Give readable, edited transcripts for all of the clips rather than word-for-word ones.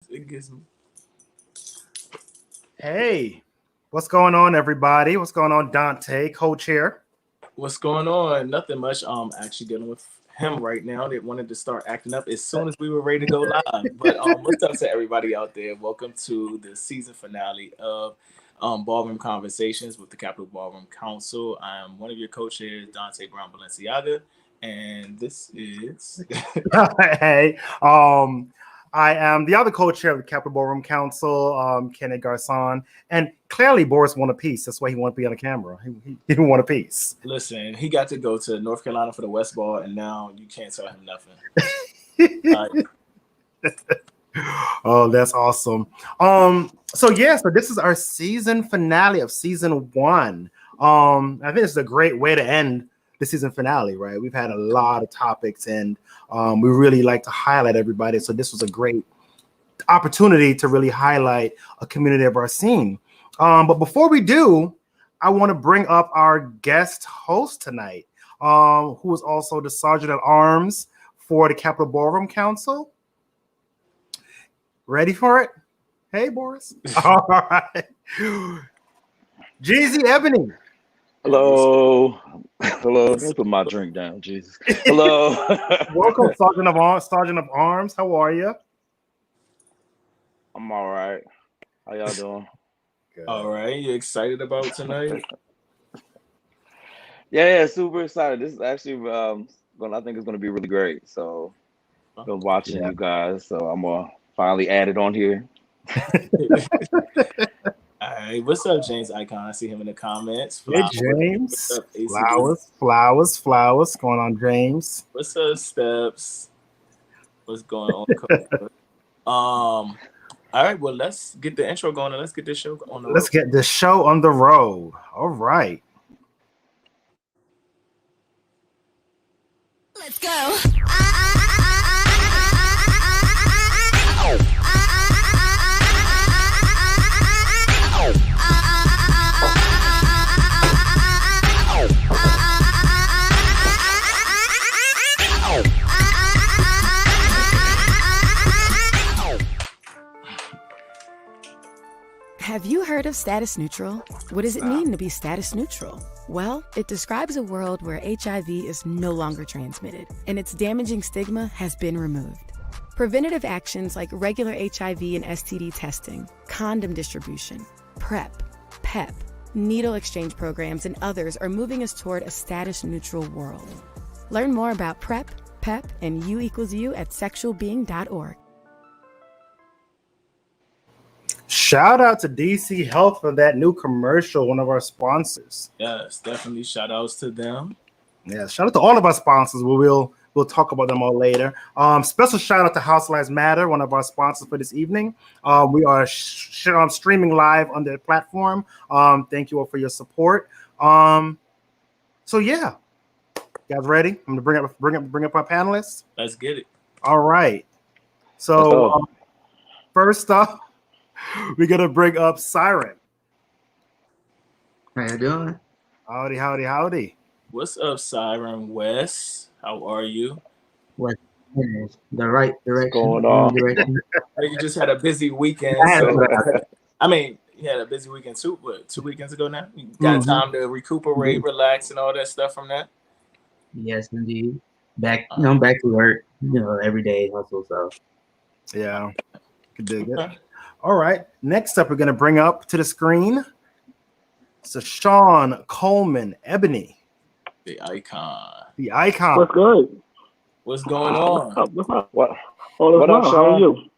It gives me. Hey, what's going on, everybody? What's going on, Dante, coach here? What's going on? Nothing much. Actually dealing with him right now. They wanted to start acting up as soon as we were ready to go live. But what's up to everybody out there? Welcome to the season finale of Ballroom Conversations with the Capital Ballroom Council. I'm one of your coaches, Dante Brown Balenciaga, and this is Hey, I am the other co-chair of the Capital Ballroom Council, Kenneth Garcon, and clearly Boris won a piece. That's why he wanted to be on the camera. He didn't want a piece. Listen, he got to go to North Carolina for the West Ball, and now you can't tell him nothing. Oh, that's awesome. So this is our season finale of season 1. I think it's a great way to end the season finale, right? We've had a lot of topics, and we really like to highlight everybody. So this was a great opportunity to really highlight a community of our scene. But before we do, I want to bring up our guest host tonight, who is also the Sergeant at Arms for the Capital Ballroom Council. Ready for it? Hey, Boris. All right. Jeezy Ebony. Hello. Hello. Let me put my drink down, Jesus. Hello. Welcome, Sergeant of Arms. How are you? I'm all right. How y'all doing? Good. All right. You excited about tonight? Yeah, super excited. This is actually I think it's gonna be really great. So been watching you guys. So I'm gonna finally add it on here. All right, what's up, James Icon? I see him in the comments. Hey, James. Flowers. What's going on, James? What's up, Steps? What's going on? All right, well, let's get the intro going and let's get this show on the road. Let's get the show on the road. All right. Let's go. Have you heard of status neutral? What does it mean to be status neutral? Well, it describes a world where HIV is no longer transmitted and its damaging stigma has been removed. Preventative actions like regular HIV and STD testing, condom distribution, PrEP, PEP, needle exchange programs, and others are moving us toward a status neutral world. Learn more about PrEP, PEP, and U=U at sexualbeing.org. Shout out to DC Health for that new commercial, one of our sponsors. Yes, definitely shout outs to them. Yeah, shout out to all of our sponsors. We'll talk about them all later. Special shout out to House Lives Matter, one of our sponsors for this evening. We are streaming live on their platform. Thank you all for your support. So yeah, you guys ready? I'm gonna bring up our panelists. Let's get it. All right. So first up, we're gonna bring up Siren. How you doing? Howdy. What's up, Siren West? How are you? What is the right direction? Going on? You just had a busy weekend. I mean, you had a busy weekend too. What, 2 weekends ago now? You got time to recuperate, relax, and all that stuff from that? Yes, indeed. Back to work. Every day hustle. So yeah, could dig it. All right. Next up, we're going to bring up to the screen. So Sean Coleman, Ebony. The icon. What's good? What's going on? What's up? All is well. How are you?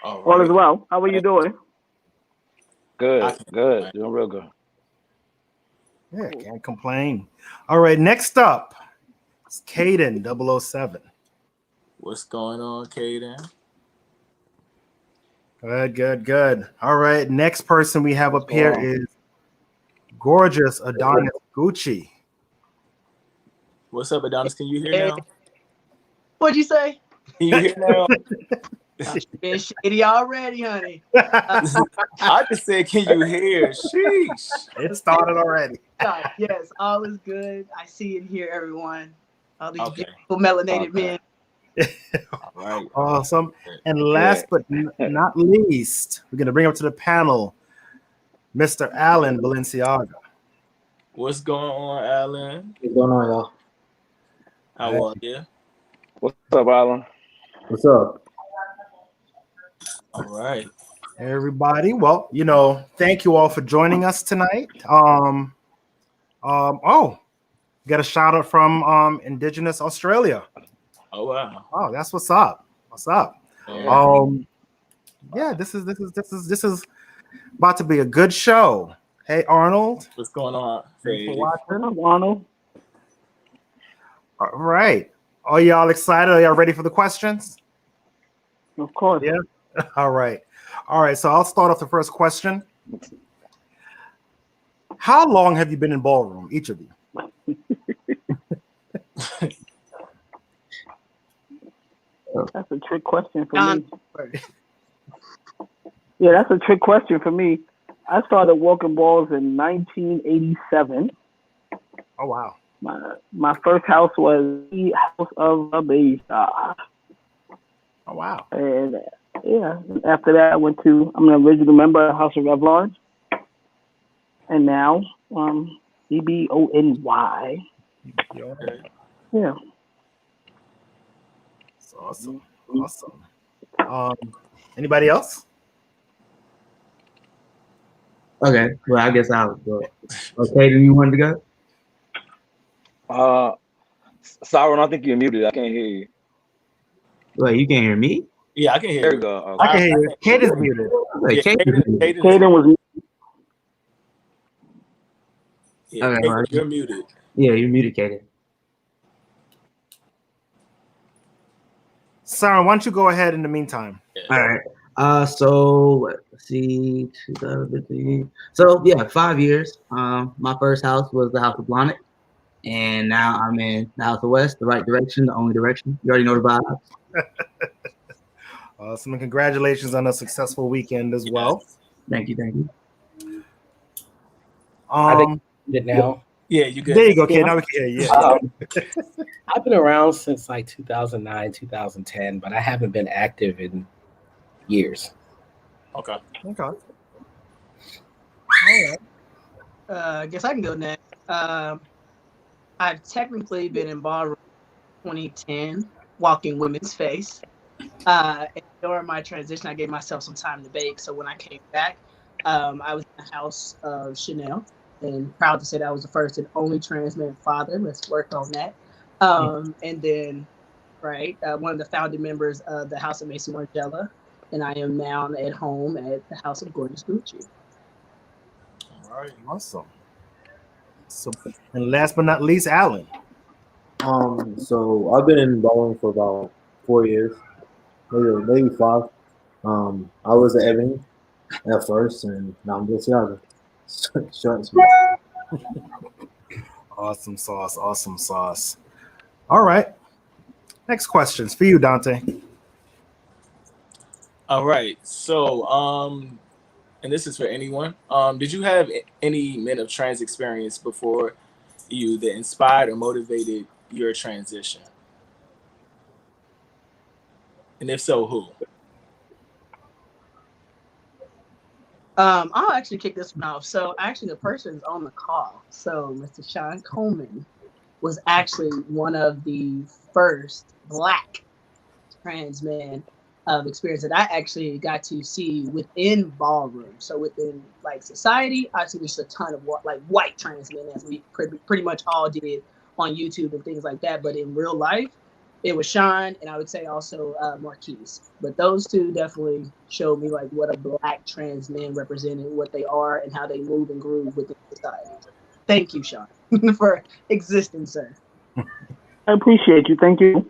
All is well. How are you doing? Good. Doing real good. Yeah, can't complain. All right. Next up, it's Caden 007. What's going on, Caden? Good. All right. Next person we have up here is gorgeous Adonis Gucci. What's up, Adonis? Can you hear now? What'd you say? Can you hear now? Been shady already, honey. I just said, can you hear? Sheesh. It started already. Yes, all is good. I see and hear everyone. All these beautiful melanated men. All right. Awesome. And last but not least, we're going to bring up to the panel Mr. Alan Balenciaga. What's going on, Alan? What's going on, y'all? How are you? What's up, Alan? What's up? All right. Everybody, well, thank you all for joining us tonight. Got a shout out from Indigenous Australia. Oh wow. Oh, that's what's up. What's up? Yeah. This is about to be a good show. Hey, Arnold. What's going on? Thanks for watching. What's up, Arnold? All right. Are y'all excited? Are y'all ready for the questions? Of course. Yeah. All right. So I'll start off the first question. How long have you been in Ballroom, each of you? That's a trick question for me. Yeah, that's a trick question for me. I started walking balls in 1987. Oh wow. My first house was the House of a Bayside. Oh wow. And after that I'm an original member of House of Revlon. And now EBONY. Yeah. That's awesome. Anybody else? Okay, well, I guess I'll go. Okay, do you want to go? Siren, I think you're muted. I can't hear you. Wait, you can't hear me? Yeah, I can hear There you. we go. Okay. I can hear you. Kate is muted. Kaden was. Yeah, Okay, Kaden, you're muted. Yeah, you're muted, Kaden. Sarah, why don't you go ahead in the meantime? Yeah. All right. So let's see, 2015. So yeah, 5 years. My first house was the House of Blonick, and now I'm in the House of West, the right direction, the only direction. You already know the vibes. Awesome, and congratulations on a successful weekend as well. Thank you. I think it now. Yeah, you good. There you go, Kate. Now we can hear you. I've been around since like 2009, 2010, but I haven't been active in years. Okay. I guess I can go next. I've technically been in Ballroom 2010, walking women's face. And during my transition, I gave myself some time to bake. So when I came back, I was in the house of Chanel, and proud to say that I was the first and only trans man father. Let's work on that. And then, one of the founding members of the House of Macy Margiela, and I am now at home at the House of Gorgeous Gucci. All right, awesome. So, and last but not least, Alan. So I've been in ballroom for about 4 years, maybe 5. I was at Ebony at first, and now I'm Balenciaga. Short and sweet. Awesome sauce. All right. Next questions for you, Dante. All right. So, and this is for anyone. Did you have any men of trans experience before you that inspired or motivated your transition? And if so, who? I'll actually kick this one off. So actually the person's on the call. So Mr. Sean Coleman was actually one of the first Black trans men of experience that I actually got to see within Ballroom. So within like society, I see just a ton of white trans men, as we pretty much all did on YouTube and things like that. But in real life, it was Sean, and I would say also Marquise. But those two definitely showed me like what a Black trans man represented, what they are, and how they move and groove within society. Thank you, Sean, for existing, sir. I appreciate you. Thank you.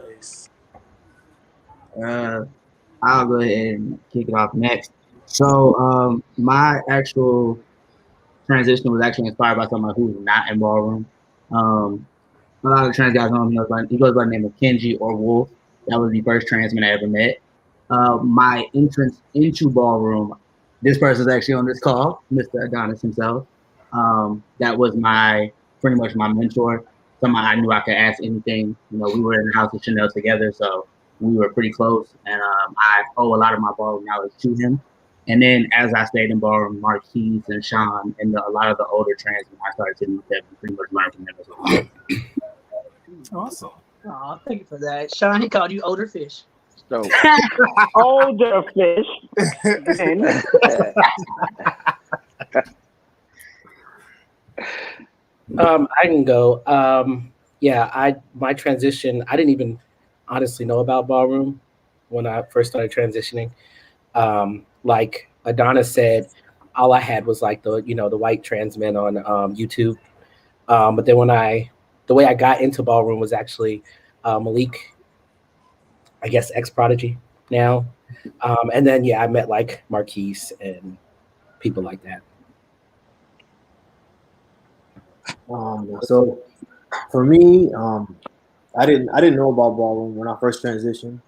Nice. I'll go ahead and kick it off next. So my actual transition was actually inspired by someone who's not in Ballroom. A lot of trans guys know him. He goes by the name of Kenji or Wolf. That was the first trans man I ever met. My entrance into Ballroom, this person is actually on this call, Mr. Adonis himself. That was pretty much my mentor. someone I knew I could ask anything. You know, we were in the house with Chanel together, so we were pretty close, and I owe a lot of my ballroom knowledge to him. And then as I stayed in ballroom, Marquise and Sean and a lot of the older trans men, I started to meet them and pretty much learn from them as well. Awesome. Oh, thank you for that. Sean, he called you older fish. So Older fish. And I can go. My transition, I didn't even honestly know about ballroom when I first started transitioning. Like Adonis said, all I had was like the white trans men on YouTube. But then the way I got into ballroom was actually Malik, I guess ex-Prodigy now. And then I met like Marquise and people like that. So for me, I didn't know about ballroom when I first transitioned.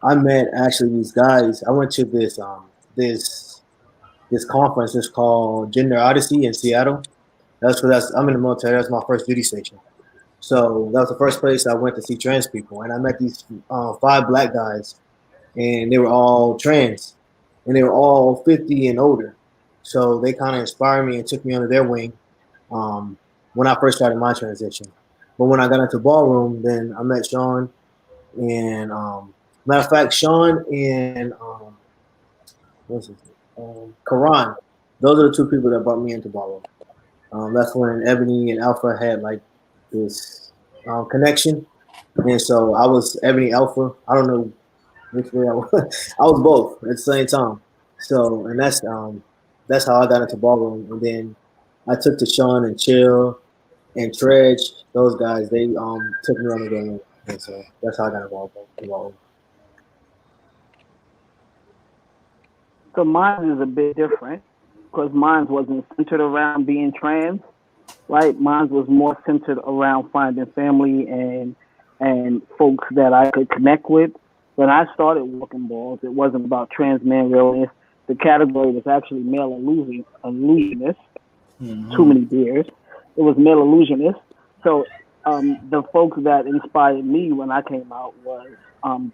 I met actually these guys. I went to this conference. It's called Gender Odyssey in Seattle. I'm in the military. That's my first duty station. So that was the first place I went to see trans people, and I met these 5 black guys, and they were all trans, and they were all 50 and older. So they kind of inspired me and took me under their wing when I first started my transition. But when I got into ballroom, then I met Sean, and matter of fact, Sean and what's his name? Karan. Those are the 2 people that brought me into ballroom. That's when Ebony and Alpha had like this connection, and so I was Ebony Alpha. I don't know which way I was. I was both at the same time. So, and that's how I got into ballroom, and then I took to Sean and Chill and Tredge. Those guys, they took me on the game, and so that's how I got involved. so mine is a bit different because mine wasn't centered around being trans, right? Mine was more centered around finding family and folks that I could connect with. When I started walking balls, it wasn't about trans men really. The category was actually male illusionist. Too many beers. It was male illusionist. So the folks that inspired me when I came out was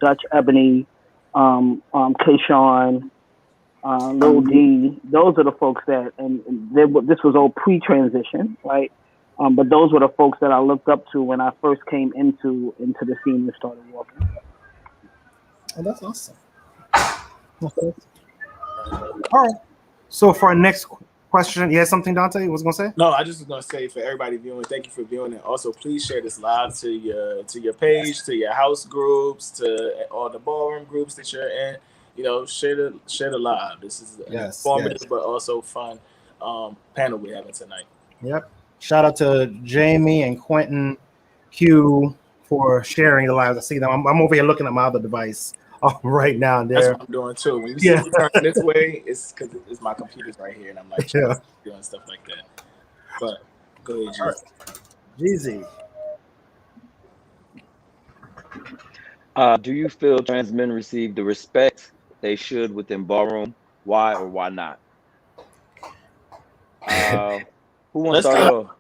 Dutch Ebony, Kayshawn, Lil D. Those are the folks that, this was all pre-transition, right? But those were the folks that I looked up to when I first came into the scene and started walking. Oh, that's awesome. Okay. All right. So for our next question, you had something, Dante? You was gonna say? No, I just was gonna say for everybody viewing, thank you for viewing, and also please share this live to your page, to your house groups, to all the ballroom groups that you're in. You know, share the live. This is an informative but also fun panel we're having tonight. Yep. Shout out to Jamie and Quentin Q for sharing the live. I see them. I'm over here looking at my other device right now. And that's what I'm doing too. When you see me turn this way, it's because it's my computer's right here, and I'm like doing stuff like that. But go ahead, Jeezy. Do you feel trans men receive the respect they should within ballroom? Why or why not? Who wants to start off?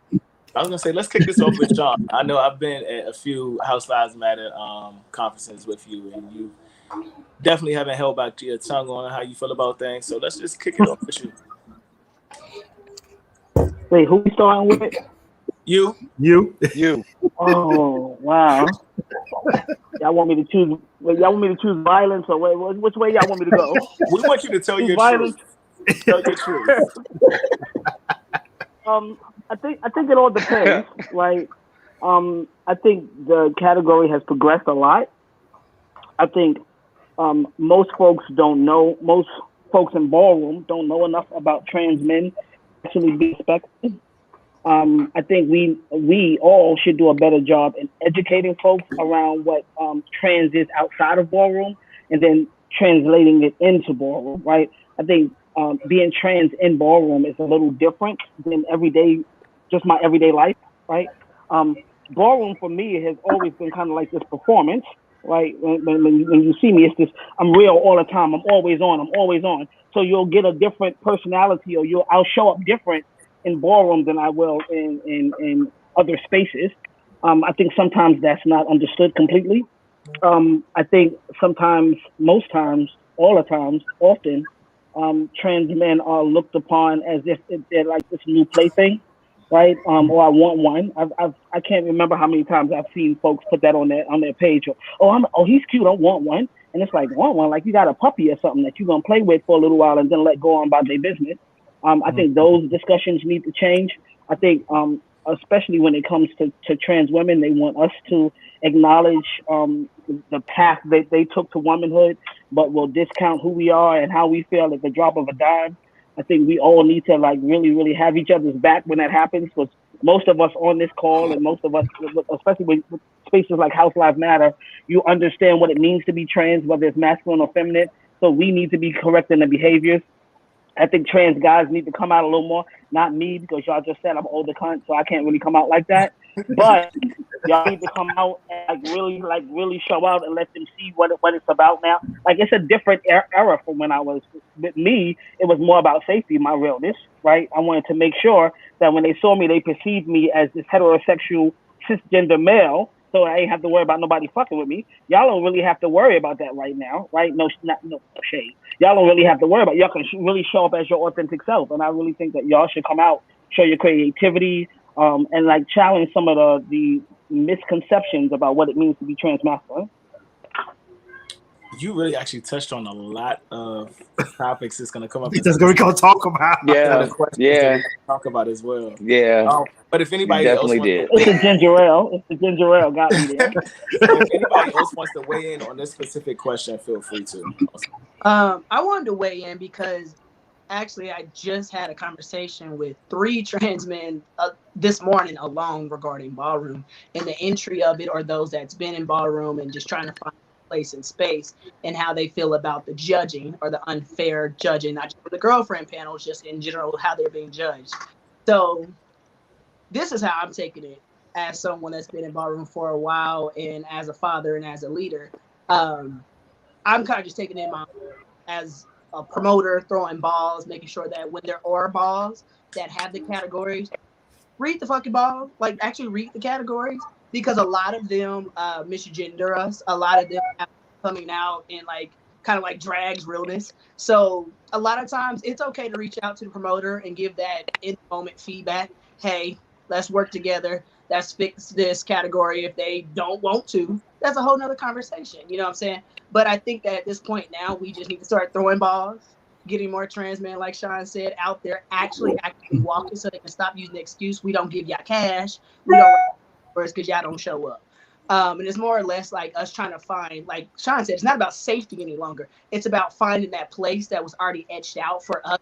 I was gonna say, let's kick this off with Sean. I know I've been at a few House Lives Matter conferences with you, and you definitely haven't held back your tongue on how you feel about things. So let's just kick it off with you. Wait, who we starting with? You. Oh wow! Y'all want me to choose? Y'all want me to choose violence, or which way y'all want me to go? We want you to tell your violence. Truth. Tell your truth. I think it all depends. Like, I think the category has progressed a lot. I think most folks in ballroom don't know enough about trans men to actually be respected. I think we all should do a better job in educating folks around what trans is outside of ballroom, and then translating it into ballroom, right? I think being trans in ballroom is a little different than just my everyday life, right? Ballroom for me has always been kind of like this performance, right? When you see me, it's this, I'm real all the time. I'm always on. So you'll get a different personality, or I'll show up different in ballroom than I will in other spaces. I think sometimes that's not understood completely. I think sometimes, most times, all the times, often, trans men are looked upon as if they're like this new plaything, right? Or I want one. I can't remember how many times I've seen folks put that on their page. Or, oh, he's cute. I want one. And it's like, want one? Like you got a puppy or something that you're gonna play with for a little while and then let go on about their business. I think those discussions need to change. I think, especially when it comes to trans women, they want us to acknowledge the path that they took to womanhood, but will discount who we are and how we feel at the drop of a dime. I think we all need to like really, really have each other's back when that happens, because most of us on this call and most of us, especially with spaces like House Lives Matter, you understand what it means to be trans, whether it's masculine or feminine. So we need to be correcting the behaviors. I think trans guys need to come out a little more. Not me, because y'all just said I'm older cunt, so I can't really come out like that. But y'all need to come out and like really show out and let them see what it's about now. Like it's a different era from when I was with me. It was more about safety, my realness, right? I wanted to make sure that when they saw me, they perceived me as this heterosexual cisgender male. So I ain't have to worry about nobody fucking with me. Y'all don't really have to worry about that right now, right? No shade. Y'all don't really have to worry about it. Y'all can really show up as your authentic self. And I really think that y'all should come out, show your creativity, and like challenge some of the misconceptions about what it means to be trans masculine. You really actually touched on a lot of topics that's going to come up. That's going to talk about. Yeah, yeah. Talk about as well. Yeah. But if anybody else wants did. to weigh It's the ginger ale. It's the ginger ale got me there. if anybody else wants to weigh in on this specific question, feel free to. I wanted to weigh in because actually I just had a conversation with 3 trans men this morning alone regarding ballroom and the entry of it, or those that's been in ballroom and just trying to find a place in space, and how they feel about the judging or the unfair judging, not just for the girlfriend panels, just in general how they're being judged. So this is how I'm taking it as someone that's been in ballroom for a while and as a father and as a leader. I'm kind of just taking it as a promoter, throwing balls, making sure that when there are balls that have the categories, read the fucking ball, like actually read the categories, because a lot of them misgender us. A lot of them have coming out and like kind of like drags realness. So a lot of times it's okay to reach out to the promoter and give that in the moment feedback. Hey, let's work together. Let's fix this category. If they don't want to, that's a whole nother conversation. You know what I'm saying? But I think that at this point now, we just need to start throwing balls, getting more trans men, like Sean said, out there actually walking, so they can stop using the excuse, we don't give y'all cash, we don't because y'all don't show up. And it's more or less like us trying to find, like Sean said, it's not about safety any longer. It's about finding that place that was already etched out for us,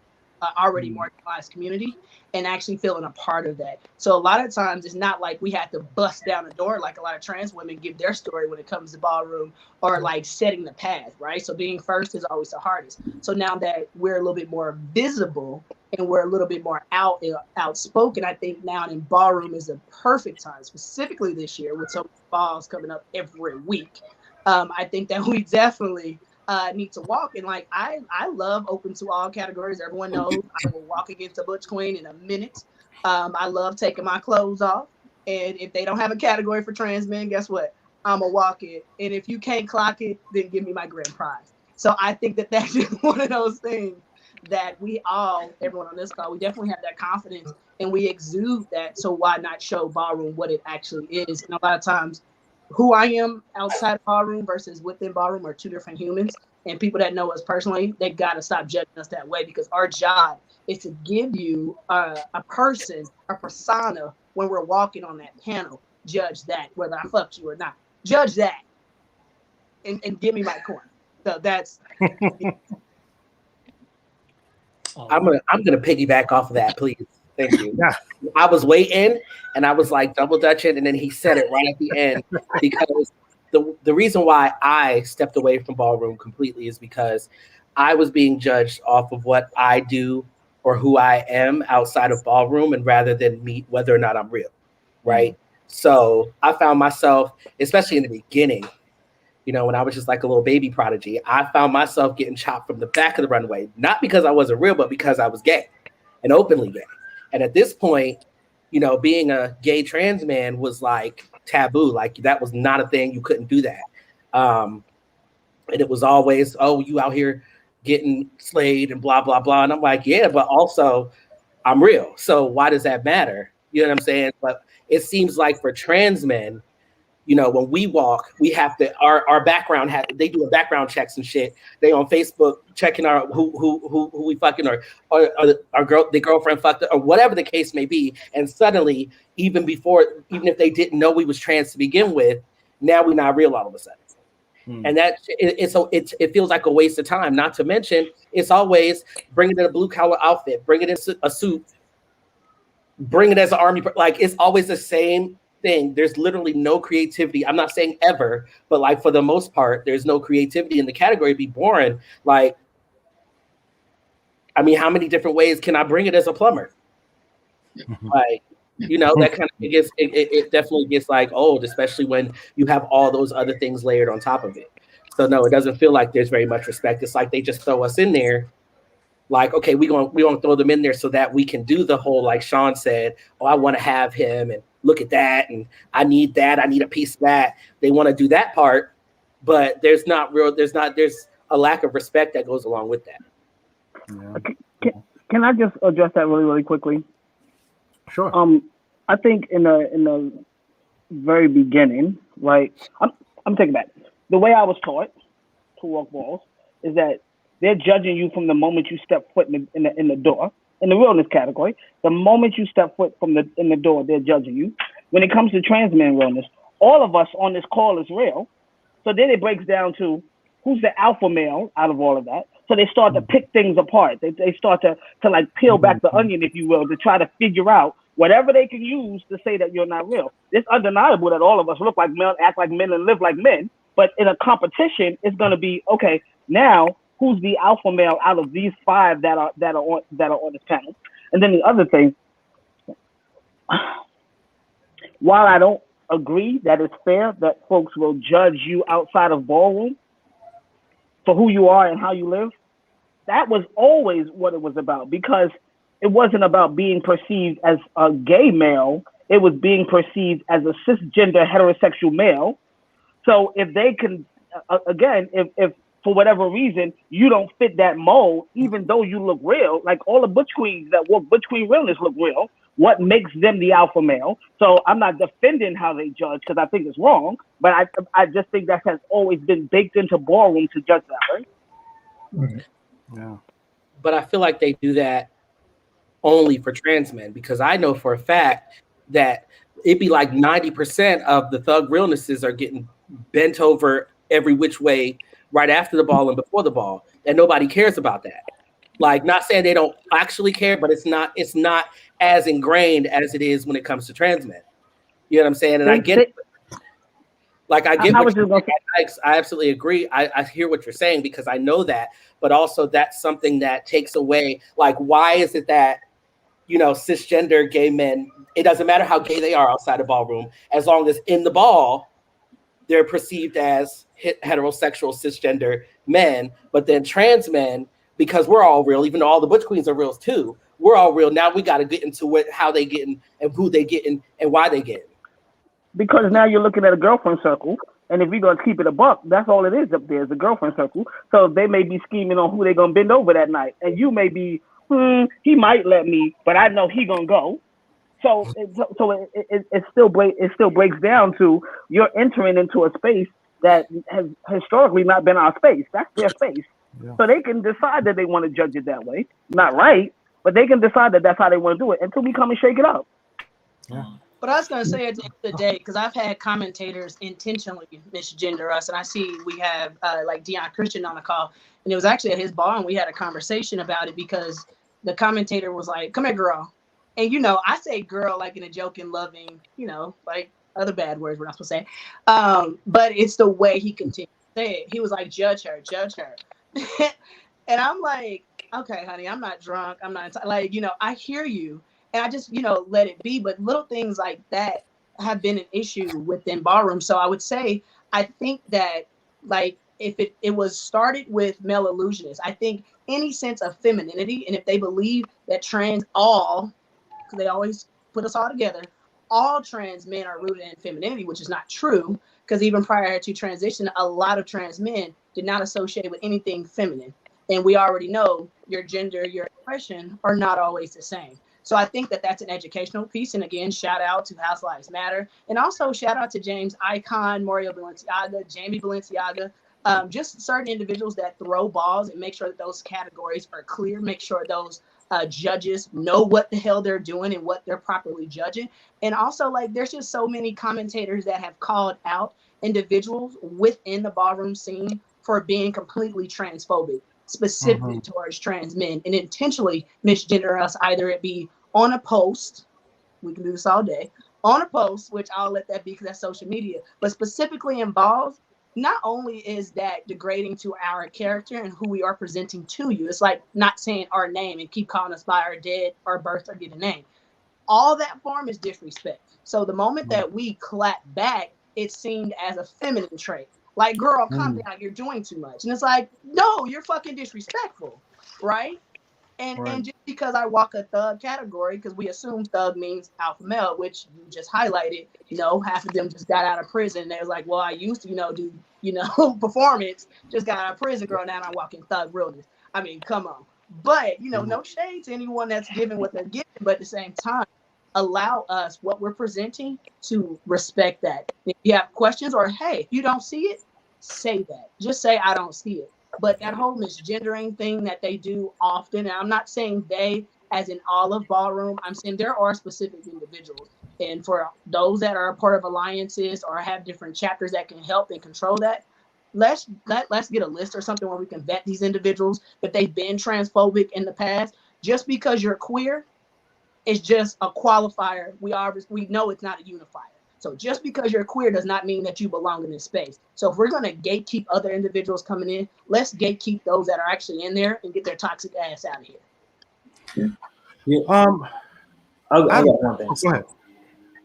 already marginalized community, and actually feeling a part of that. So a lot of times it's not like we have to bust down the door like a lot of trans women give their story when it comes to ballroom, or like setting the path, right? So being first is always the hardest. So now that we're a little bit more visible and we're a little bit more outspoken, I think now in ballroom is a perfect time, specifically this year with so many balls coming up every week. I think that we definitely need to walk. And like I love open to all categories. Everyone knows I will walk against a butch queen in a minute. I love taking my clothes off, and if they don't have a category for trans men, guess what? I'm a walk it. And if you can't clock it, then give me my grand prize. So I think that that's just one of those things that we all, everyone on this call, we definitely have that confidence and we exude that. So why not show ballroom what it actually is? And a lot of times who I am outside of ballroom versus within ballroom are 2 different humans. And people that know us personally, they got to stop judging us that way, because our job is to give you a person, a persona when we're walking on that panel. Judge that, whether I fucked you or not. Judge that and give me my coin. So that's... I'm gonna piggyback off of that, please. Thank you. Yeah. I was waiting and I was like double dutching, and then he said it right at the end, because the reason why I stepped away from ballroom completely is because I was being judged off of what I do or who I am outside of ballroom, and rather than meet whether or not I'm real, right? So I found myself, especially in the beginning, you know, when I was just like a little baby prodigy, I found myself getting chopped from the back of the runway, not because I wasn't real, but because I was gay and openly gay. And at this point, being a gay trans man was like taboo. Like that was not a thing. You couldn't do that. And it was always, oh, you out here getting slayed and blah, blah, blah. And I'm like, yeah, but also I'm real. So why does that matter? You know what I'm saying? But it seems like for trans men, when we walk, we have to our background they do background checks and shit. They on Facebook checking our who we fucking or our girlfriend fucked or whatever the case may be. And suddenly, even if they didn't know we was trans to begin with, now we're not real all of a sudden. And that it feels like a waste of time. Not to mention, it's always bring it in a blue collar outfit, bring it in a suit, bring it as an army. Like it's always the same thing. There's literally no creativity. I'm not saying ever, but like for the most part, there's no creativity in the category. It'd be boring. Like, I mean, how many different ways can I bring it as a plumber? Like, that kind of it definitely gets like old, especially when you have all those other things layered on top of it. So no, it doesn't feel like there's very much respect. It's like they just throw us in there. Like, okay, we gonna throw them in there so that we can do the whole, like Sean said, oh, I want to have him and look at that and I need that, I need a piece of that. They want to do that part, but there's a lack of respect that goes along with that. Yeah. Can I just address that really, really quickly? Sure. I think in the very beginning, right? I'm taking that. The way I was taught to walk balls is that they're judging you from the moment you step foot in the door. In the realness category, the moment you step foot in the door, they're judging you. When it comes to trans men realness, all of us on this call is real. So then it breaks down to who's the alpha male out of all of that. So they start to pick things apart. They start to like peel back the onion, if you will, to try to figure out whatever they can use to say that you're not real. It's undeniable that all of us look like men, act like men, and live like men. But in a competition, it's going to be, okay, now who's the alpha male out of these 5 that are on this panel? And then the other thing, while I don't agree that it's fair that folks will judge you outside of ballroom for who you are and how you live, that was always what it was about, because it wasn't about being perceived as a gay male. It was being perceived as a cisgender heterosexual male. So if they can, again, if for whatever reason you don't fit that mold, even though you look real, like all the butch queens that walk butch queen realness look real, what makes them the alpha male? So I'm not defending how they judge, because I think it's wrong, but I just think that has always been baked into ballroom to judge that, right? Yeah. But I feel like they do that only for trans men, because I know for a fact that it'd be like 90% of the thug realnesses are getting bent over every which way right after the ball and before the ball, and nobody cares about that. Like, not saying they don't actually care, but it's not as ingrained as it is when it comes to trans men. You know what I'm saying? And I get it. Like, I get what you're saying. I absolutely agree. I hear what you're saying, because I know that, but also that's something that takes away, like, why is it that, cisgender gay men, it doesn't matter how gay they are outside the ballroom, as long as in the ball, they're perceived as heterosexual cisgender men, but then trans men, because we're all real, even though all the butch queens are real too, we're all real. Now we got to get into how they getting and who they getting and why they getting. Because now you're looking at a girlfriend circle, and if we're going to keep it a buck, that's all it is up there, is a girlfriend circle. So they may be scheming on who they're going to bend over that night, and you may be, he might let me, but I know he going to go. So it still breaks down to you're entering into a space that has historically not been our space. That's their space. Yeah. So they can decide that they want to judge it that way. Not right, but they can decide that that's how they want to do it until we come and shake it up. Yeah. But I was going to say at the end of the day, because I've had commentators intentionally misgender us, and I see we have like Dion Christian on the call, and it was actually at his bar, and we had a conversation about it, because the commentator was like, "Come here, girl." And, I say girl like in a joking, loving, like other bad words we're not supposed to say. But it's the way he continued to say it. He was like, judge her. And I'm like, okay, honey, I'm not drunk. I'm not like, I hear you. And I just, let it be. But little things like that have been an issue within ballroom. So I would say, I think that, like, if it was started with male illusionists, I think any sense of femininity, and if they believe that trans all, because they always put us all together, all trans men are rooted in femininity, which is not true, because even prior to transition, a lot of trans men did not associate with anything feminine. And we already know your gender, your expression are not always the same. So I think that that's an educational piece. And again, shout out to House Lives Matter. And also shout out to James Icon, Mario Balenciaga, Jamie Balenciaga, just certain individuals that throw balls and make sure that those categories are clear, make sure those judges know what the hell they're doing and what they're properly judging. And also, like, there's just so many commentators that have called out individuals within the ballroom scene for being completely transphobic, specifically towards trans men, and intentionally misgender us, either it be on a post, we can do this all day, on a post, which I'll let that be because that's social media, but specifically in balls, not only is that degrading to our character and who we are presenting to you, it's like not saying our name and keep calling us by our dead, our birth, or given name. All that form is disrespect. So the moment that we clap back, it's seen as a feminine trait. Like, girl, calm down, you're doing too much. And it's like, no, you're fucking disrespectful, right? And just because I walk a thug category, because we assume thug means alpha male, which you just highlighted, half of them just got out of prison. They was like, well, I used to, do, performance, just got out of prison, girl, now I'm walking thug realness. I mean, come on. But, no shade to anyone that's giving what they're giving, but at the same time, allow us what we're presenting to respect that. If you have questions or, hey, if you don't see it, say that. Just say, I don't see it. But that whole misgendering thing that they do often, and I'm not saying they as in all of ballroom, I'm saying there are specific individuals. And for those that are a part of alliances or have different chapters that can help and control that, let's get a list or something where we can vet these individuals if they've been transphobic in the past. Just because you're queer is just a qualifier. We know it's not a unifier. So just because you're queer does not mean that you belong in this space. So if we're going to gatekeep other individuals coming in, let's gatekeep those that are actually in there and get their toxic ass out of here. I got one thing. Go ahead.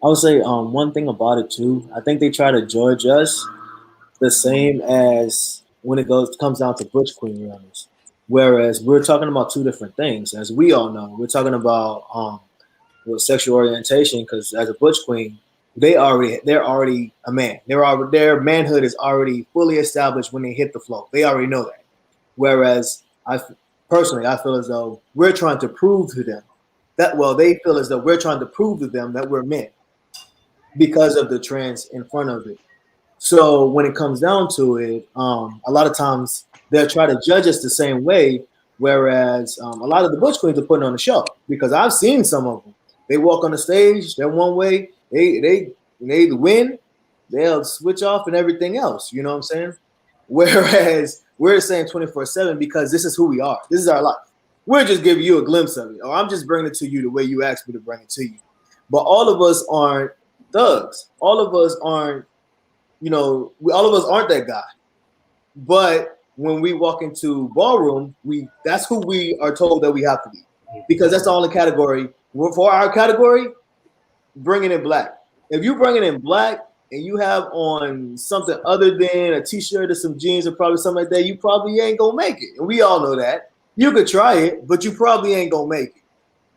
I would say one thing about it too. I think they try to judge us the same as when it comes down to butch queen runners. Whereas we're talking about two different things, as we all know. We're talking about sexual orientation, because as a butch queen, they're already a man. Their manhood is already fully established when they hit the floor. They already know that. Whereas I feel as though we're trying to prove to them they feel as though we're trying to prove to them that we're men because of the trans in front of it. So when it comes down to it, a lot of times they'll try to judge us the same way. Whereas a lot of the butch queens are putting on a show, because I've seen some of them. They walk on the stage, they're one way. They win, they'll switch off and everything else. You know what I'm saying? Whereas we're saying 24/7 because this is who we are. This is our life. We're just giving you a glimpse of it, or I'm just bringing it to you the way you asked me to bring it to you. But all of us aren't thugs. All of us aren't, all of us aren't that guy. But when we walk into ballroom, that's who we are told that we have to be, because that's the only category for our category. Bringing in black. If you bring it in black and you have on something other than a t-shirt or some jeans or probably something like that, you probably ain't gonna make it. And we all know that. You could try it, but you probably ain't gonna make it.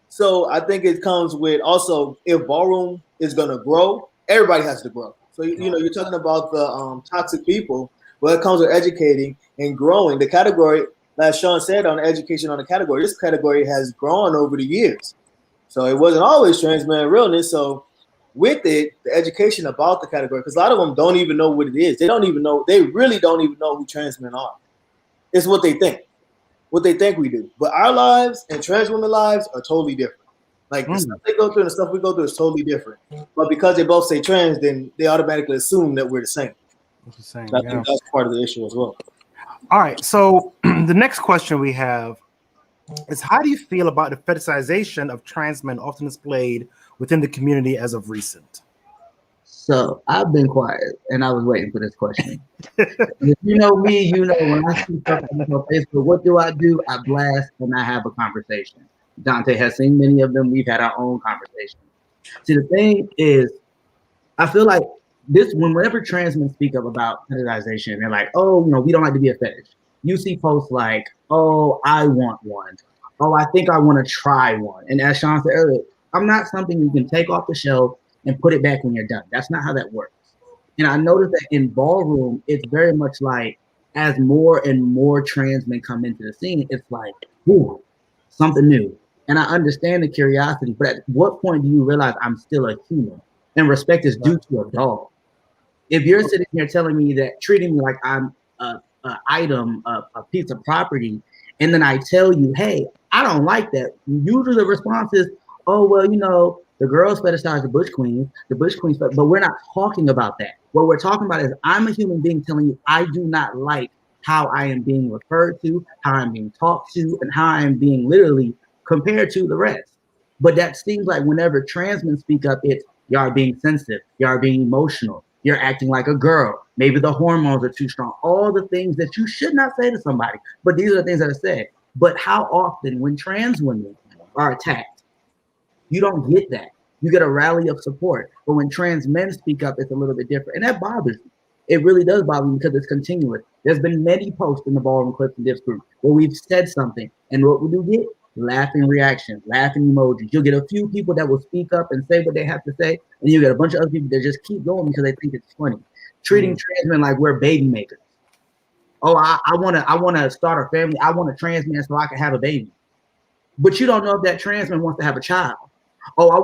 So I think it comes with also, if ballroom is gonna grow, everybody has to grow. So you're talking about the toxic people. Well, it comes with educating and growing. The category, like Sean said, on education on the category, this category has grown over the years. So it wasn't always trans man realness. So with it, the education about the category, because a lot of them don't even know what it is. They really don't even know who trans men are. It's what they think we do. But our lives and trans women lives are totally different. Like the stuff they go through and the stuff we go through is totally different. But because they both say trans, then they automatically assume that we're the same. I think that's part of the issue as well. All right. So the next question we have is, how do you feel about the fetishization of trans men often displayed within the community as of recent? So I've been quiet and I was waiting for this question. If you know me, when I see stuff on Facebook, what do? I blast and I have a conversation. Dante has seen many of them. We've had our own conversation. See, the thing is, I feel like whenever trans men speak up about fetishization, they're like, oh, we don't like to be a fetish. You see posts like, oh, I want one. Oh, I think I want to try one. And as Sean said earlier, I'm not something you can take off the shelf and put it back when you're done. That's not how that works. And I noticed that in Ballroom, it's very much like as more and more trans men come into the scene, it's like, ooh, something new. And I understand the curiosity, but at what point do you realize I'm still a human and respect is due to a dog? If you're sitting here telling me that, treating me like I'm a item, a piece of property, and then I tell you, hey, I don't like that. Usually the response is, oh, well, the girls fetishize the Bush Queens, but we're not talking about that. What we're talking about is I'm a human being telling you I do not like how I am being referred to, how I'm being talked to, and how I am being literally compared to the rest. But that seems like whenever trans men speak up, it's y'all are being sensitive, y'all are being emotional, you're acting like a girl, maybe the hormones are too strong, all the things that you should not say to somebody, but these are the things that are said. But how often when trans women are attacked, you don't get that. You get a rally of support. But when trans men speak up, it's a little bit different. And that bothers me. It really does bother me because it's continuous. There's been many posts in the Ballroom Clips and Dips group where we've said something. And what we do get? Laughing reactions, laughing emojis. You'll get a few people that will speak up and say what they have to say. And you get a bunch of other people that just keep going because they think it's funny. Treating trans men like we're baby makers. Oh, I wanna start a family. I want a trans man so I can have a baby. But you don't know if that trans man wants to have a child. Oh, I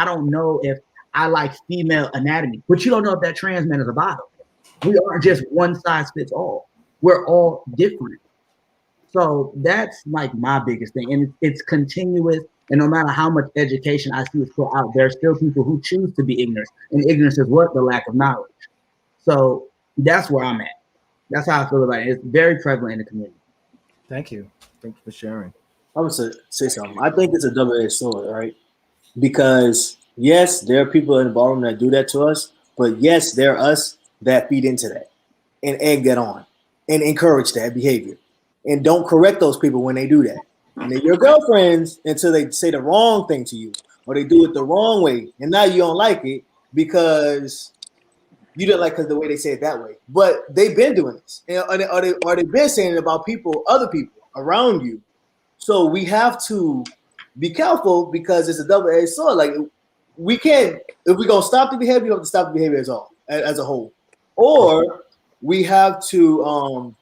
don't know if I like female anatomy, but you don't know if that trans man is a bottom. We aren't just one size fits all. We're all different. So that's like my biggest thing. And it's continuous. And no matter how much education I see is put out, there are still people who choose to be ignorant. And ignorance is what? The lack of knowledge. So that's where I'm at. That's how I feel about it. It's very prevalent in the community. Thank you. Thank you for sharing. I'm gonna say something. I think it's a double-edged sword, right? Because yes, there are people in the ballroom that do that to us, but yes, there are us that feed into that and egg that on and encourage that behavior and don't correct those people when they do that. And they're your girlfriends until they say the wrong thing to you or they do it the wrong way, and now you don't like it because you didn't like the way they say it that way. But they've been doing this, or they've been saying it about people, other people around you. So we have to be careful because it's a double-edged sword. Like we can't, if we're gonna stop the behavior, we have to stop the behavior as a whole, or we have to,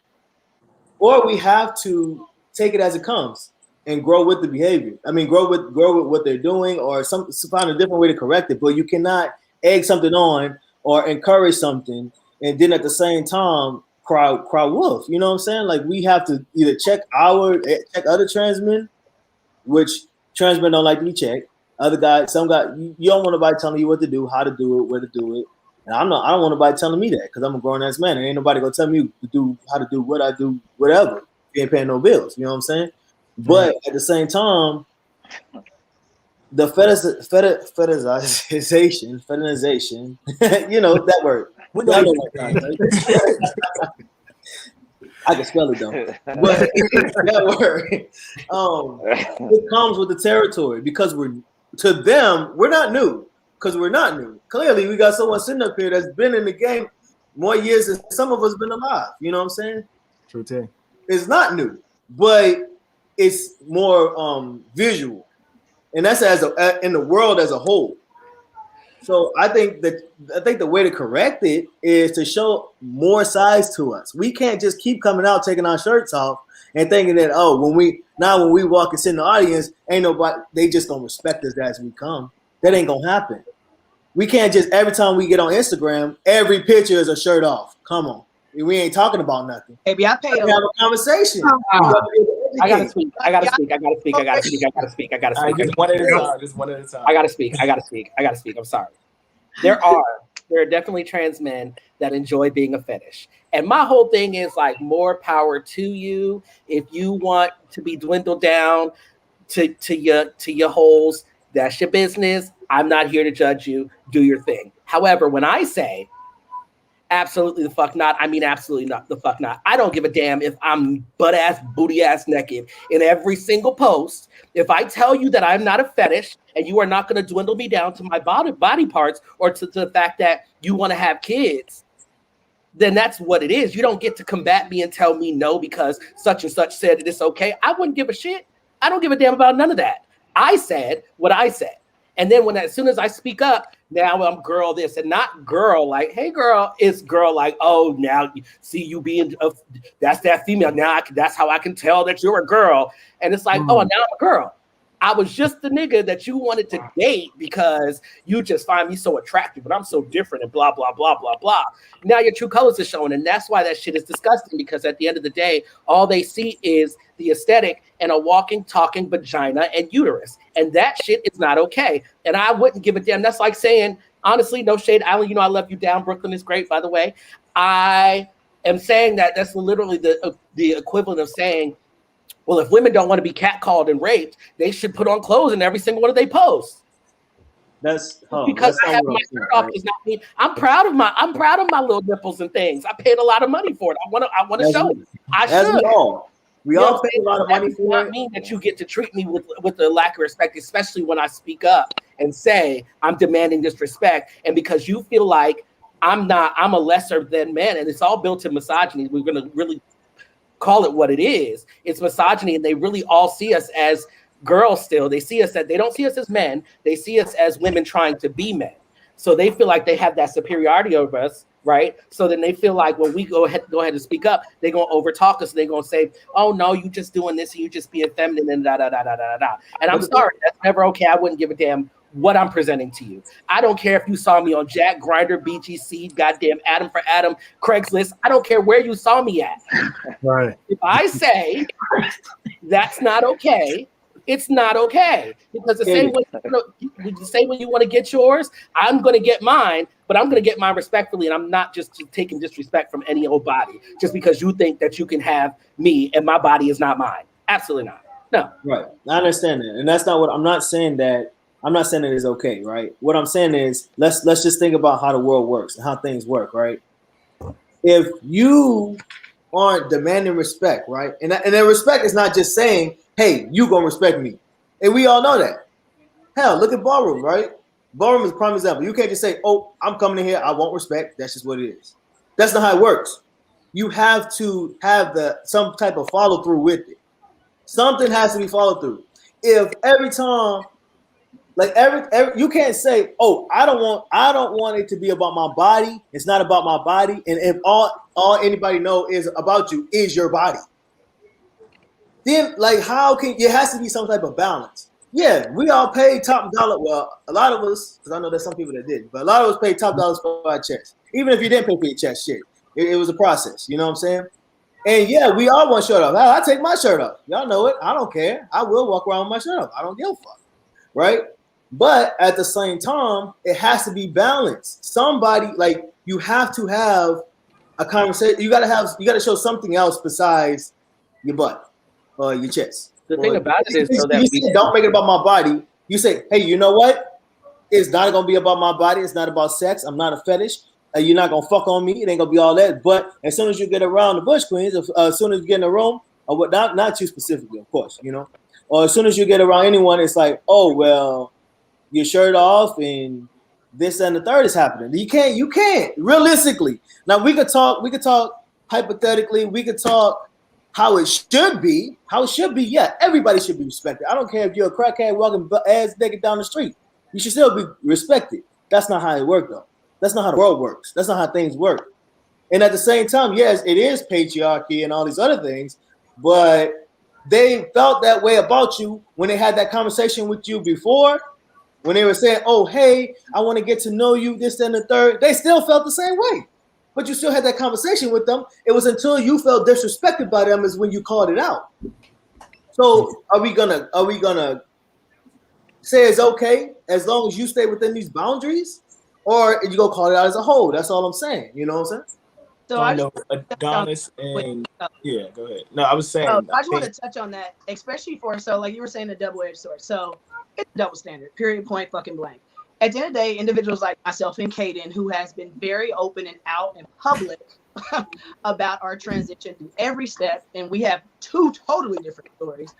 take it as it comes and grow with the behavior. I mean, grow with what they're doing, or find a different way to correct it. But you cannot egg something on or encourage something, and then at the same time cry wolf. You know what I'm saying? Like we have to either check other trans men, which trans men don't like to be checked. Other guys, some guys, you don't want nobody telling you what to do, how to do it, where to do it. And I don't want nobody telling me that because I'm a grown ass man, and ain't nobody gonna tell me how to do what I do, whatever. You ain't paying no bills. You know what I'm saying? But at the same time, the fetishization, you know that word. I can spell it though, but that word, it comes with the territory because we're not new because we're not new. Clearly, we got someone sitting up here that's been in the game more years than some of us been alive. You know what I'm saying? True thing. It's not new, but it's more visual, and that's in the world as a whole. So I think the way to correct it is to show more sides to us. We can't just keep coming out taking our shirts off and thinking that when we walk and sit in the audience, ain't nobody, they just gonna respect us as we come. That ain't gonna happen. We can't just every time we get on Instagram, every picture is a shirt off. Come on. We ain't talking about nothing. Maybe I paid have a conversation. I gotta speak. I gotta speak. Just one at a time. I gotta speak. I'm sorry. There are definitely trans men that enjoy being a fetish. And my whole thing is like more power to you. If you want to be dwindled down to your holes, that's your business. I'm not here to judge you. Do your thing. However, when I say absolutely the fuck not, I mean absolutely not the fuck not. I don't give a damn if I'm butt ass, booty ass naked in every single post. If I tell you that I'm not a fetish and you are not going to dwindle me down to my body parts or to the fact that you want to have kids, then that's what it is. You don't get to combat me and tell me no because such and such said that it's okay. I wouldn't give a shit. I don't give a damn about none of that. I said what I said. And then as soon as I speak up, now I'm girl this and not girl like, hey girl, it's girl like, oh, now see you being that's that female. Now that's how I can tell that you're a girl. And it's like, oh, now I'm a girl. I was just the nigga that you wanted to date because you just find me so attractive, but I'm so different and blah, blah, blah, blah, blah. Now your true colors are showing. And that's why that shit is disgusting, because at the end of the day, all they see is the aesthetic and a walking, talking vagina and uterus. And that shit is not okay. And I wouldn't give a damn. That's like saying, honestly, no shade, Alan, you know I love you down. Brooklyn is great, by the way. I am saying that's literally the equivalent of saying, well, if women don't want to be catcalled and raped, they should put on clothes in every single one of they posts. Because that's I have my shirt off does not mean I'm proud of my little nipples and things. I paid a lot of money for it. I want to show it. I should. We all pay a lot of money for it. That does not mean that you get to treat me with a lack of respect, especially when I speak up and say I'm demanding this respect, and because you feel like I'm a lesser than man, and it's all built in misogyny. We're gonna really call it what it is. It's misogyny, and they really all see us as girls still. They don't see us as men. They see us as women trying to be men. So they feel like they have that superiority over us, right? So then they feel like when we go ahead and speak up, they're gonna overtalk us. They're gonna say, "Oh no, you just doing this and you just being feminine and da da da da da da." And I'm sorry, that's never okay. I wouldn't give a damn what I'm presenting to you. I don't care if you saw me on Jack, Grindr, BGC, goddamn Adam for Adam, Craigslist. I don't care where you saw me at. Right. If I say that's not okay, it's not okay. Because the same way you want to get yours, I'm going to get mine, but I'm going to get mine respectfully, and I'm not just taking disrespect from any old body just because you think that you can have me and my body is not mine. Absolutely not. No. Right. I understand that. And that's not what I'm not saying that it's okay, right? What I'm saying is let's just think about how the world works and how things work, right? If you aren't demanding respect, right? And that respect is not just saying, hey, you gonna respect me. And we all know that. Hell, look at Ballroom, right? Ballroom is a prime example. You can't just say, oh, I'm coming in here, I won't respect. That's just what it is. That's not how it works. You have to have some type of follow through with it. Something has to be followed through. If every time, like every you can't say, oh, I don't want it to be about my body. It's not about my body. And if all anybody know is about you is your body, then like how can it has to be some type of balance. Yeah, we all paid top dollar. Well, a lot of us, because I know there's some people that didn't, but a lot of us paid top dollars for our checks. Even if you didn't pay for your chest, shit, it was a process. You know what I'm saying? And yeah, we all want shirt off. I take my shirt off. Y'all know it. I don't care. I will walk around with my shirt off. I don't give a fuck. Right? But at the same time, it has to be balanced. Somebody, like, you have to have a conversation. You gotta show something else besides your butt or your chest. The thing about it is, don't make it about my body. You say, hey, you know what? It's not gonna be about my body. It's not about sex. I'm not a fetish. You're not gonna fuck on me. It ain't gonna be all that. But as soon as you get around the Bush Queens, as soon as you get in the room, or what? Not you specifically, of course, you know. Or as soon as you get around anyone, it's like, oh well, your shirt off and this and the third is happening. You can't realistically. Now we could talk hypothetically. We could talk how it should be. Yeah, everybody should be respected. I don't care if you're a crackhead walking ass naked down the street. You should still be respected. That's not how it works, though. That's not how the world works. That's not how things work. And at the same time, yes, it is patriarchy and all these other things, but they felt that way about you when they had that conversation with you before. When they were saying, oh, hey, I want to get to know you, this and the third, they still felt the same way. But you still had that conversation with them. It was until you felt disrespected by them is when you called it out. So are we gonna say it's okay as long as you stay within these boundaries? Or you go call it out as a whole? That's all I'm saying. You know what I'm saying? So I know Adonis and yeah, go ahead. No, I was saying. I just want to touch on that, especially like you were saying, a double-edged sword. So it's double standard. Period. Point. Fucking blank. At the end of the day, individuals like myself and Kaden, who has been very open and out and public about our transition through every step, and we have two totally different stories.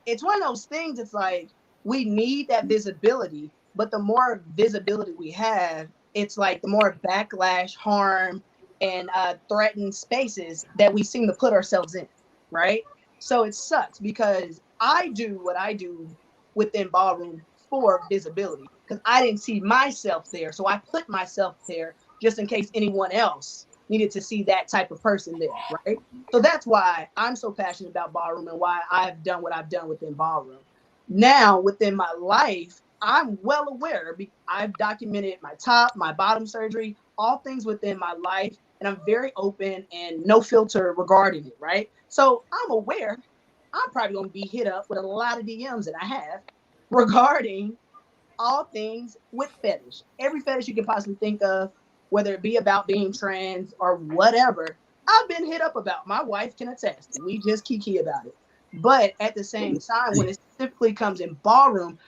It's one of those things. It's like we need that visibility, but the more visibility we have, it's like the more backlash, harm, and threatened spaces that we seem to put ourselves in, right? So it sucks because I do what I do within Ballroom for visibility because I didn't see myself there. So I put myself there just in case anyone else needed to see that type of person there, right? So that's why I'm so passionate about Ballroom and why I've done what I've done within Ballroom. Now, within my life, I'm well aware. I've documented my top, my bottom surgery, all things within my life, and I'm very open and no filter regarding it, right? So I'm aware I'm probably going to be hit up with a lot of DMs that I have regarding all things with fetish. Every fetish you can possibly think of, whether it be about being trans or whatever, I've been hit up about. My wife can attest. We just kiki about it. But at the same time, when it specifically comes in Ballroom,